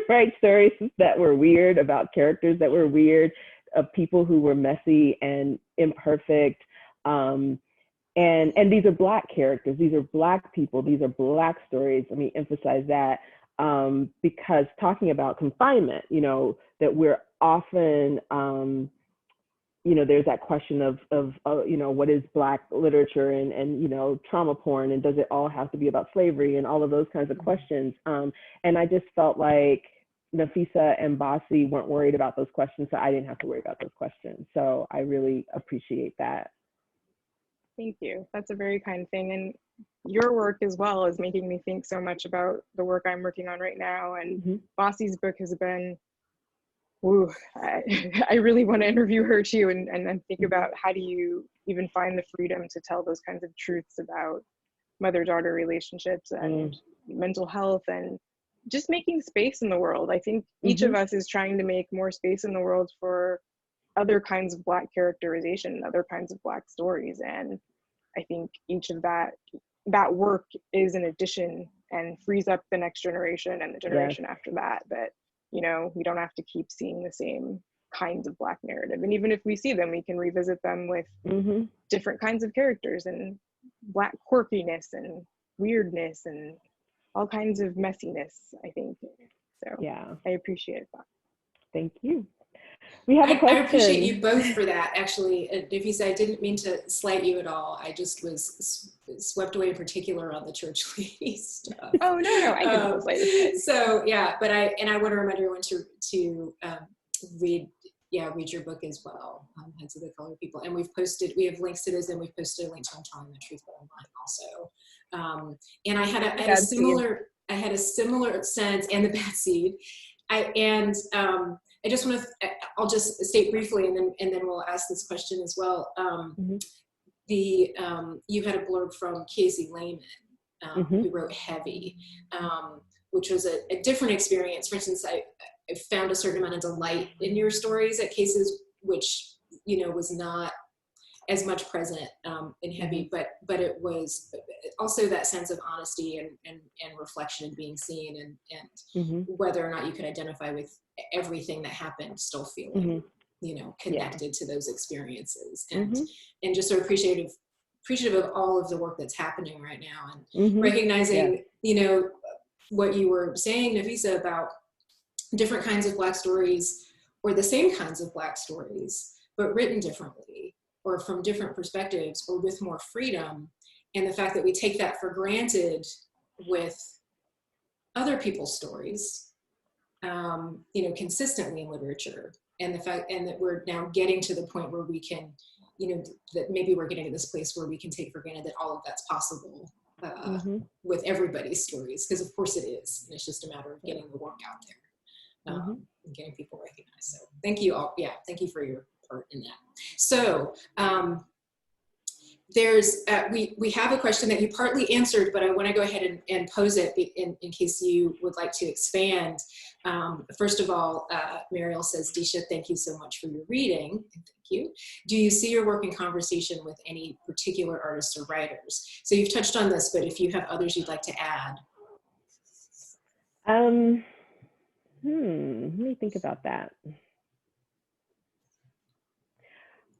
write stories that were weird about characters that were weird, of people who were messy and imperfect. And these are Black characters, these are Black people, these are Black stories. Let me emphasize that, because talking about confinement, that we're often, there's that question of what is Black literature and trauma porn, and does it all have to be about slavery, and all of those kinds of questions. And I just felt like Nafissa and Basi weren't worried about those questions, so I didn't have to worry about those questions. So I really appreciate that. Thank you. That's a very kind thing. And your work as well is making me think so much about the work I'm working on right now. And Bossy's book has been, ooh, I really want to interview her too, and think about how do you even find the freedom to tell those kinds of truths about mother-daughter relationships and mental health and just making space in the world. I think each of us is trying to make more space in the world for other kinds of Black characterization, other kinds of Black stories. And I think each of that work is an addition and frees up the next generation and the generation after that, you know, we don't have to keep seeing the same kinds of Black narrative. And even if we see them, we can revisit them with different kinds of characters and Black quirkiness and weirdness and all kinds of messiness, I think. So yeah, I appreciate that. Thank you. We have a question. I appreciate you both for that, actually. Nafissa, I didn't mean to slight you at all. I just was swept away in particular on the church lady stuff. Oh, no, I can slight it. So, yeah, but I want to remind everyone to read your book as well, Heads of the Colored People. And we have links to this, and we've posted a link to Telling the Truth online also. And I had a similar sense, and the bad seed. I just want to, I'll just state briefly, and then we'll ask this question as well. You had a blurb from Casey Lehman, who wrote Heavy, which was a different experience. For instance, I found a certain amount of delight in your stories at Cases, which, you know, was not as much present in Heavy, but it was also that sense of honesty and reflection and being seen, and whether or not you could identify with everything that happened, still feeling you know, connected to those experiences, and just so appreciative of all of the work that's happening right now, and recognizing you know, what you were saying, Nafissa, about different kinds of Black stories, or the same kinds of Black stories, but written differently, or from different perspectives, or with more freedom, and the fact that we take that for granted with other people's stories, you know, consistently in literature, and the fact, and that we're now getting to the point where we can, you know, that maybe we're getting to this place where we can take for granted that all of that's possible with everybody's stories, because of course it is, and it's just a matter of getting the work out there, and getting people recognized. So thank you all. Yeah, thank you for your part in that. So there's we have a question that you partly answered, but I want to go ahead and pose it in case you would like to expand. First of all, Mariel says, Deesha, thank you so much for your reading. Thank you. Do you see your work in conversation with any particular artists or writers? So you've touched on this, but if you have others you'd like to add. Let me think about that.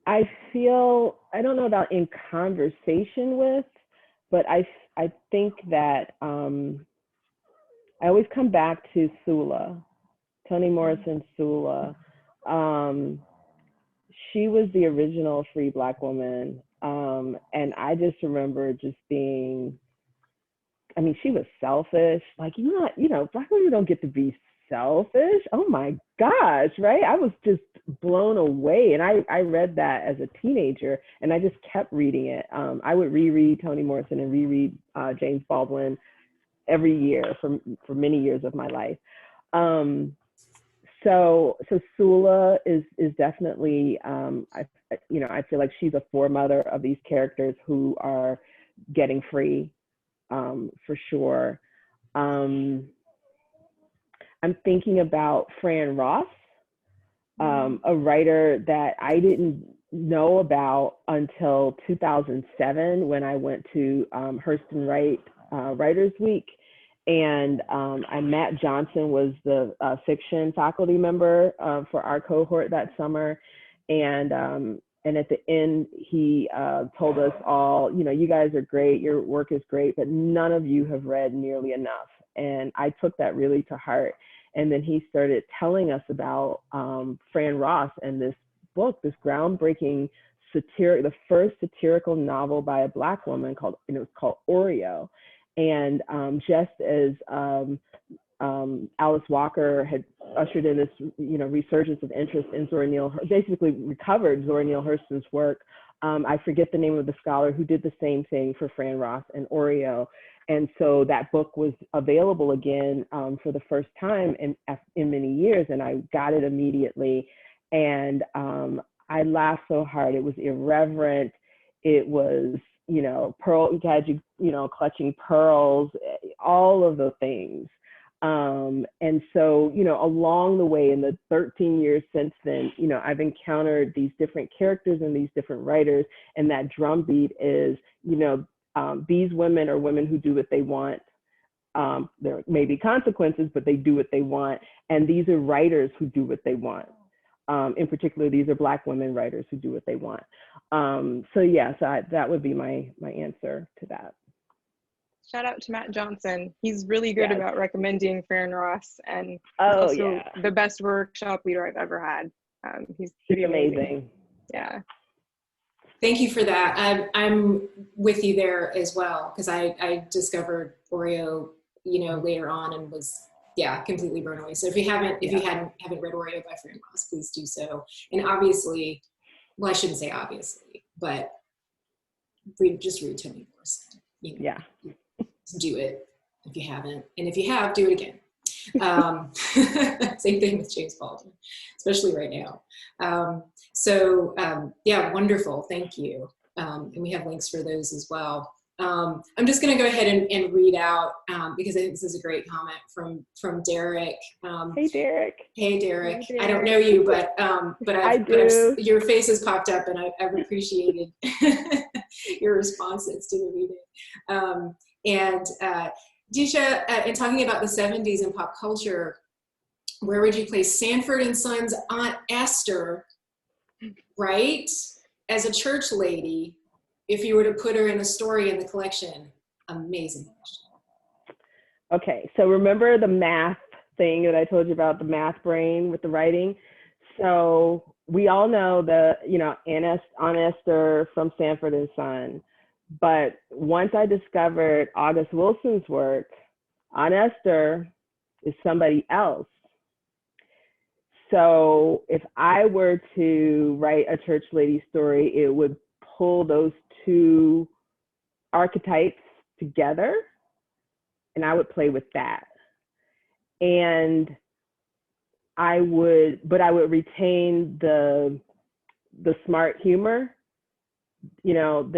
I feel, I don't know about in conversation with, but I think that I always come back to Sula, Toni Morrison's Sula. She was the original free Black woman. And I just remember just being, I mean, she was selfish. Like, you know, Black women don't get to be selfish. Oh my gosh, right? I was just blown away. And I read that as a teenager, and I just kept reading it. I would reread Toni Morrison and reread James Baldwin every year for many years of my life. So Sula is definitely, I feel like she's a foremother of these characters who are getting free, for sure. I'm thinking about Fran Ross, a writer that I didn't know about until 2007 when I went to Hurston Wright Writers Week. And Matt Johnson was the fiction faculty member for our cohort that summer. And at the end, he told us all, you know, you guys are great, your work is great, but none of you have read nearly enough. And I took that really to heart. And then he started telling us about Fran Ross and this book, this groundbreaking the first satirical novel by a Black woman called Oreo. And just as Alice Walker had ushered in this, you know, resurgence of interest in Zora Neale, basically recovered Zora Neale Hurston's work I forget the name of the scholar who did the same thing for Fran Ross and Oreo. And so that book was available again for the first time in many years, and I got it immediately. And I laughed so hard. It was irreverent. It was, you know, clutching pearls, all of the things. And so, you know, along the way in the 13 years since then, you know, I've encountered these different characters and these different writers, and that drumbeat is, you know, these women are women who do what they want. There may be consequences, but they do what they want. And these are writers who do what they want. In particular, these are Black women writers who do what they want. So yeah, so that would be my answer to that. Shout out to Matt Johnson. He's really good about recommending Fran Ross, and also the best workshop leader I've ever had. He's pretty amazing. Yeah. Thank you for that. I'm with you there as well, because I discovered Oreo, you know, later on, and was completely blown away. So if you haven't read Oreo by Fran Ross, please do so. And obviously, well, I shouldn't say obviously, but read Toni Morrison. You know, do it if you haven't, and if you have, do it again. Same thing with James Baldwin, especially right now. Wonderful, thank you. And we have links for those as well. I'm just going to go ahead and read out, because I think this is a great comment from Derek. Hey, Derek. Hey, Derek. Hey, Derek. I don't know you, but your face has popped up, and I've appreciated your responses to the reading. Deesha, in talking about the 70s and pop culture, where would you place Sanford and Son's Aunt Esther, right, as a church lady, if you were to put her in a story in the collection? Amazing question. Okay, so remember the math thing that I told you about, the math brain with the writing? So we all know Aunt Esther from Sanford and Son. But once I discovered August Wilson's work, Aunt Esther is somebody else. So if I were to write a church lady story, it would pull those two archetypes together, and I would play with that. And I would retain the smart humor, because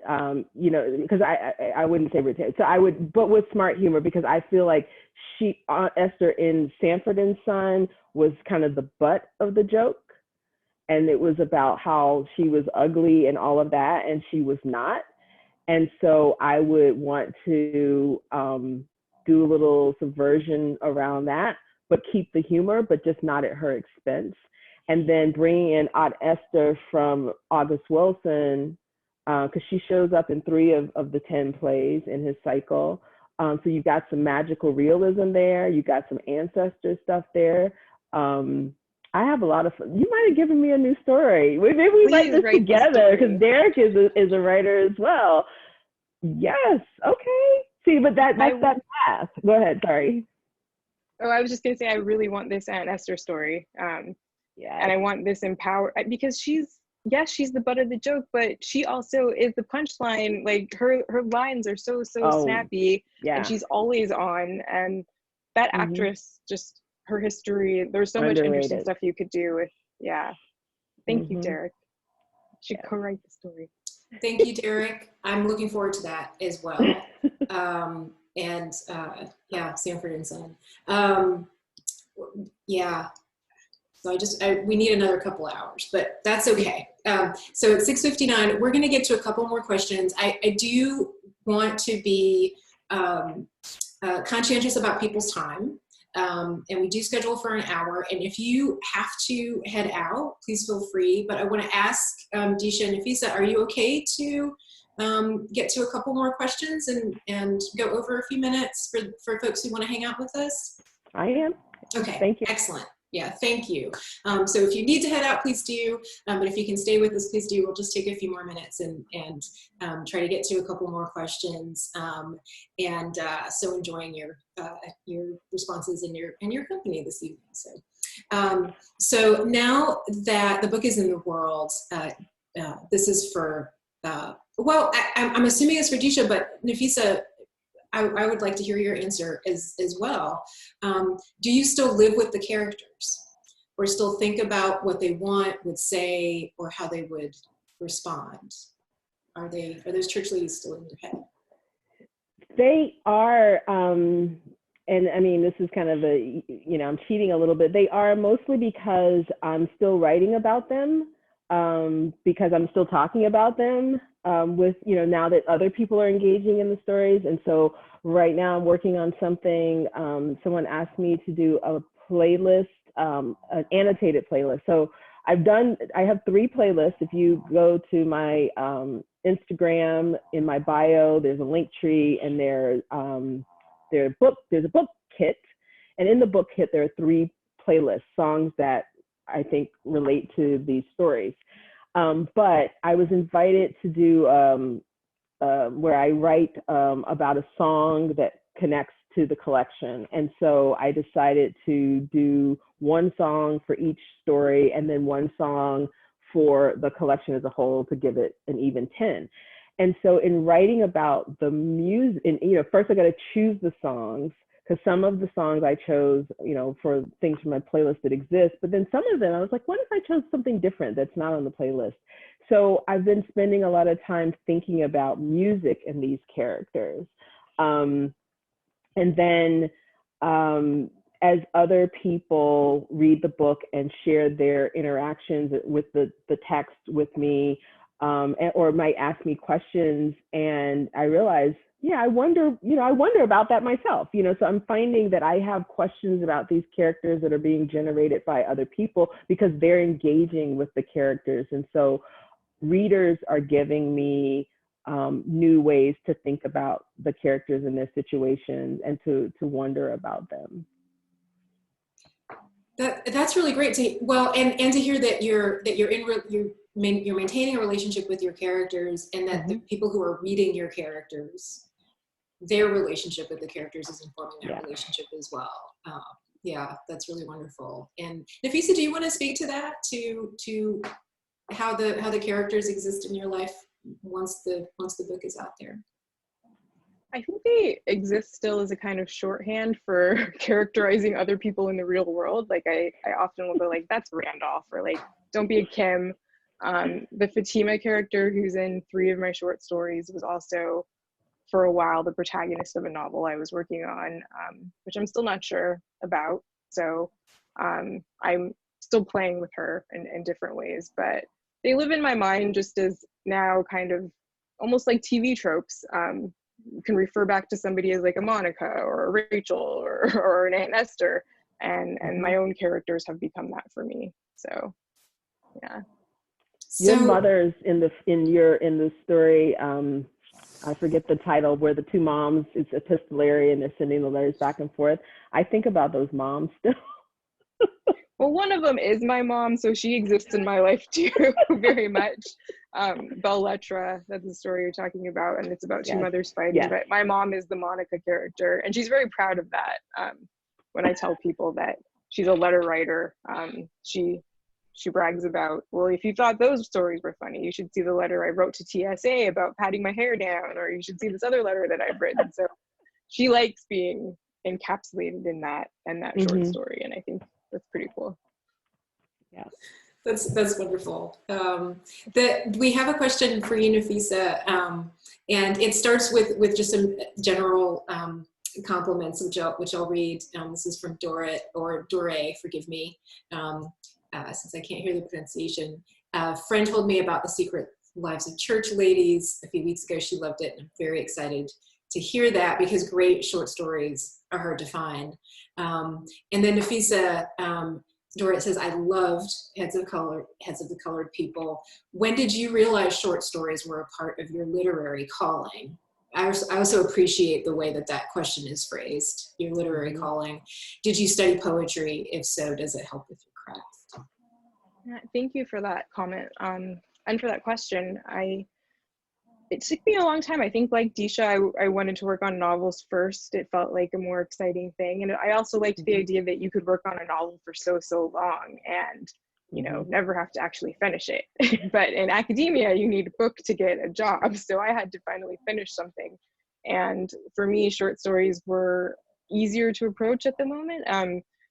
I wouldn't say retain. So I would, but with smart humor, because I feel like Aunt Esther in Sanford and Son was kind of the butt of the joke. And it was about how she was ugly and all of that, and she was not. And so I would want to do a little subversion around that, but keep the humor, but just not at her expense. And then bringing in Aunt Esther from August Wilson, because she shows up in 3 of the 10 plays in his cycle. So you've got some magical realism there. You got some ancestor stuff there. I have a lot of fun. You might have given me a new story. Maybe we write this together, because Derek is a writer as well. Yes. Okay. See, but that's that path. Go ahead. Sorry. Oh, I was just gonna say, I really want this Aunt Esther story. And I want this because she's the butt of the joke, but she also is the punchline. Like her lines are so snappy, and she's always on. And that actress, just her history, there's so much interesting stuff you could do with. Thank you, Derek. You should co-write the story. Thank you, Derek. I'm looking forward to that as well. Sanford and Son. So we need another couple hours, but that's okay. So at 6:59, we're going to get to a couple more questions. I do want to be conscientious about people's time, and we do schedule for an hour. And if you have to head out, please feel free. But I want to ask Deesha and Nafissa, are you okay to get to a couple more questions and go over a few minutes for folks who want to hang out with us? I am. Okay. Thank you. Excellent. Yeah, thank you. So if you need to head out, please do. But if you can stay with us, please do. We'll just take a few more minutes and try to get to a couple more questions. So enjoying your responses and your company this evening. So now that the book is in the world, this is for, well, I'm assuming it's for Deesha, but Nafissa, I would like to hear your answer as well. Do you still live with the characters, or still think about what they would say, or how they would respond? Are those church ladies still in your head? They are, and I mean, this is kind of I'm cheating a little bit. They are mostly because I'm still writing about them, because I'm still talking about them with, now that other people are engaging in the stories. And so right now I'm working on something. Someone asked me to do a playlist, an annotated playlist. So I have 3 playlists. If you go to my Instagram, in my bio, there's a link tree, and there's a book kit. And in the book kit, there are 3 playlists, songs that I think relate to these stories. But I was invited to do where I write about a song that connects to the collection. And so I decided to do 1 song for each story, and then 1 song for the collection as a whole, to give it an even 10. And so in writing about the music, and first I got to choose the songs, because some of the songs I chose, for things from my playlist that exist, but then some of them I was like, what if I chose something different that's not on the playlist? So I've been spending a lot of time thinking about music and these characters. And then as other people read the book and share their interactions with the text with me, or might ask me questions, and I realize, I wonder about that myself, so I'm finding that I have questions about these characters that are being generated by other people because they're engaging with the characters. And so readers are giving me new ways to think about the characters and their situations, and to wonder about them. That's really great to, well, and to hear that you're maintaining a relationship with your characters, and that the people who are reading your characters, their relationship with the characters is informing that relationship as well. Yeah, that's really wonderful. And Nafissa, do you want to speak to that, to how the characters exist in your life once the book is out there? I think they exist still as a kind of shorthand for characterizing other people in the real world. Like I often will go like, that's Randolph, or like, don't be a Kim. The Fatima character, who's in 3 of my short stories, was also for a while the protagonist of a novel I was working on, which I'm still not sure about. So I'm still playing with her in different ways, but they live in my mind just as now kind of almost like TV tropes. You can refer back to somebody as like a Monica or a Rachel or an Aunt Esther, and my own characters have become that for me. So yeah. Your mother's in the story, I forget the title, where the 2 moms, it's epistolary and they're sending the letters back and forth. I think about those moms still. Well, one of them is my mom, so she exists in my life too, very much. Belletra, that's the story you're talking about, and it's about 2 mothers fighting, but my mom is the Monica character, and she's very proud of that. When I tell people that she's a letter writer, she brags about, well, if you thought those stories were funny, you should see the letter I wrote to TSA about patting my hair down, or you should see this other letter that I've written. So she likes being encapsulated in that short story, and I think that's pretty cool. Yeah, that's wonderful. We have a question for you, Nafissa, and it starts with just some general compliments, which I'll read. This is from Doré, forgive me, since I can't hear the pronunciation. A friend told me about The Secret Lives of Church Ladies a few weeks ago. She loved it, and I'm very excited to hear that, because great short stories are hard to find. And then Nafissa, Doré says, I loved Heads of the Colored People. When did you realize short stories were a part of your literary calling? I also appreciate the way that question is phrased, your literary calling. Did you study poetry? If so, does it help with your craft? Thank you for that comment, and for that question. It took me a long time. I think, like Deesha, I wanted to work on novels first. It felt like a more exciting thing. And I also liked the idea that you could work on a novel for so long. And you know, never have to actually finish it. But in academia, you need a book to get a job. So I had to finally finish something. And for me, short stories were easier to approach at the moment.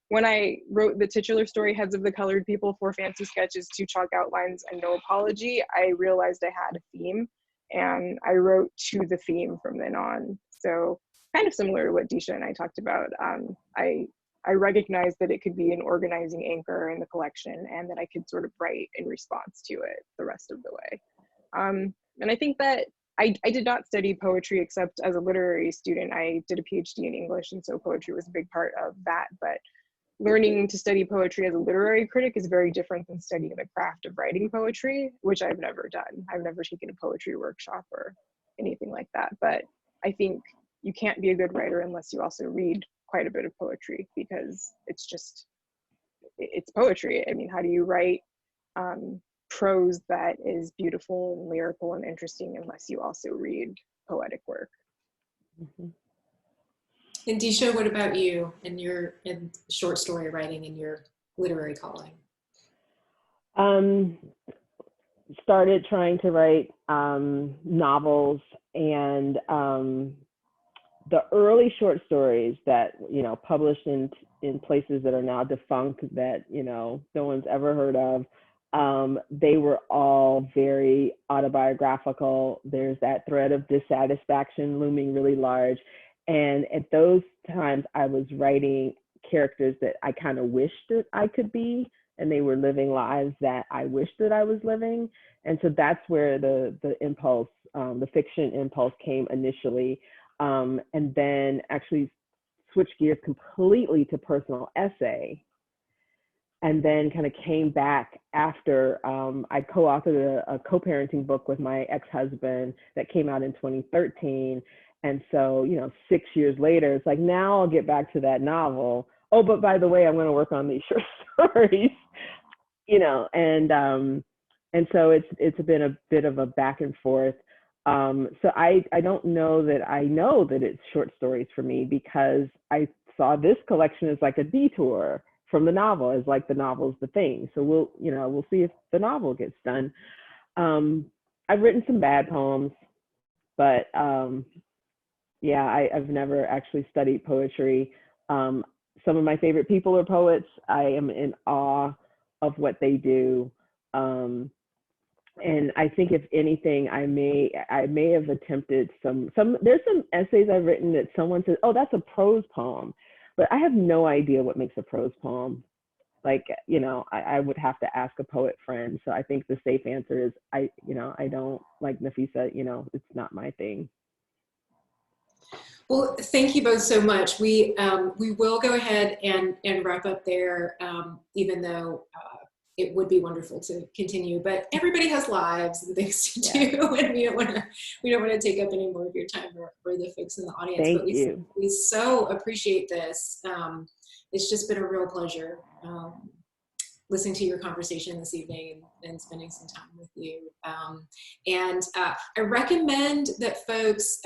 When I wrote the titular story, Heads of the Colored People, 4 fancy sketches, 2 chalk outlines, and no apology, I realized I had a theme, and I wrote to the theme from then on. So kind of similar to what Deesha and I talked about. I recognized that it could be an organizing anchor in the collection, and that I could sort of write in response to it the rest of the way. And I think that I did not study poetry except as a literary student. I did a PhD in English, and so poetry was a big part of that. But learning to study poetry as a literary critic is very different than studying the craft of writing poetry, which I've never done. I've never taken a poetry workshop or anything like that. But I think you can't be a good writer unless you also read quite a bit of poetry, because it's poetry. I mean, how do you write prose that is beautiful and lyrical and interesting unless you also read poetic work? And Deesha, what about you and your short story writing and your literary calling? Started trying to write novels, and the early short stories that, you know, published in places that are now defunct, that, you know, no one's ever heard of, they were all very autobiographical. There's that thread of dissatisfaction looming really large. And at those times, I was writing characters that I kind of wished that I could be, and they were living lives that I wished that I was living. And so that's where the impulse, the fiction impulse came initially. And then actually switched gears completely to personal essay. And then kind of came back after I co-authored a co-parenting book with my ex-husband that came out in 2013. And so, you know, 6 years later, it's like, now I'll get back to that novel. Oh, but by the way, I'm going to work on these short stories, you know, and so it's been a bit of a back and forth. So I don't know that I know that it's short stories for me, because I saw this collection as like a detour from the novel, as like the novel's the thing. So we'll see if the novel gets done. I've written some bad poems, but yeah, I've never actually studied poetry. Some of my favorite people are poets. I am in awe of what they do. And I think if anything, I may have attempted there's some essays I've written that someone says, oh, that's a prose poem, but I have no idea what makes a prose poem. Like, you know, I would have to ask a poet friend. So I think the safe answer is I don't, like Nafissa, you know, it's not my thing. Well, thank you both so much. We will go ahead and wrap up there, even though it would be wonderful to continue. But everybody has lives and things to do, and we don't want to take up any more of your time for the folks in the audience. Thank you. We so appreciate this. It's just been a real pleasure listening to your conversation this evening and spending some time with you. And I recommend that folks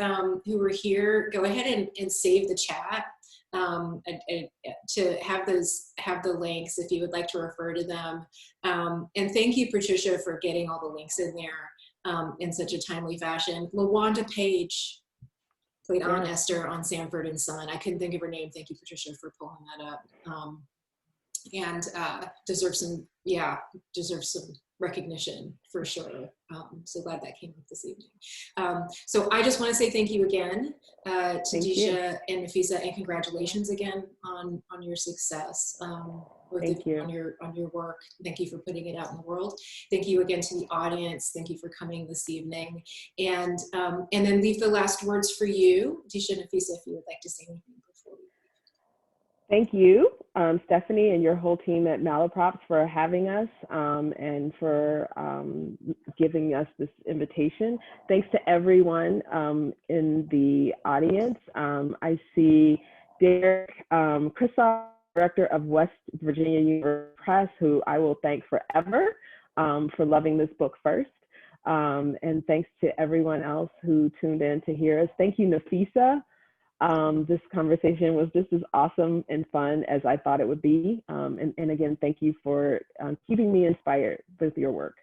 who are here go ahead and save the chat to have the links if you would like to refer to them. And thank you, Patricia, for getting all the links in there in such a timely fashion. LaWanda Page played Aunt Esther on Sanford and Son. I couldn't think of her name. Thank you, Patricia, for pulling that up. And deserves some recognition for sure. So glad that came up this evening. So I just want to say thank you again to Deesha and Nafissa, and congratulations again on your success on your work. Thank you for putting it out in the world. Thank you again to the audience. Thank you for coming this evening. And then leave the last words for you, Deesha and Nafissa, if you would like to say anything before we leave. Thank you, Stephanie, and your whole team at Malaprop for having us and for giving us this invitation. Thanks to everyone in the audience. I see Derek Kristoff, Director of West Virginia University Press, who I will thank forever for loving this book first. And thanks to everyone else who tuned in to hear us. Thank you, Nafissa, This conversation was just as awesome and fun as I thought it would be. And again, thank you for keeping me inspired with your work.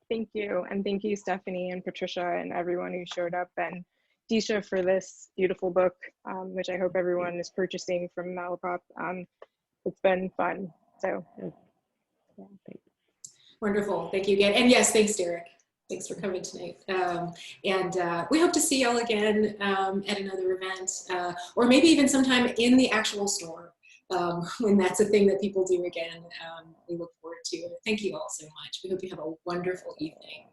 Thank you. And thank you, Stephanie and Patricia and everyone who showed up, and Deesha for this beautiful book, which I hope everyone is purchasing from Malaprop. It's been fun. So, yeah, thanks. Wonderful. Thank you again. And yes, thanks, Derek. Thanks for coming tonight. And we hope to see y'all again at another event, or maybe even sometime in the actual store, when that's a thing that people do again. We look forward to it. Thank you all so much. We hope you have a wonderful evening.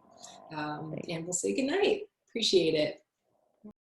And we'll say goodnight. Appreciate it.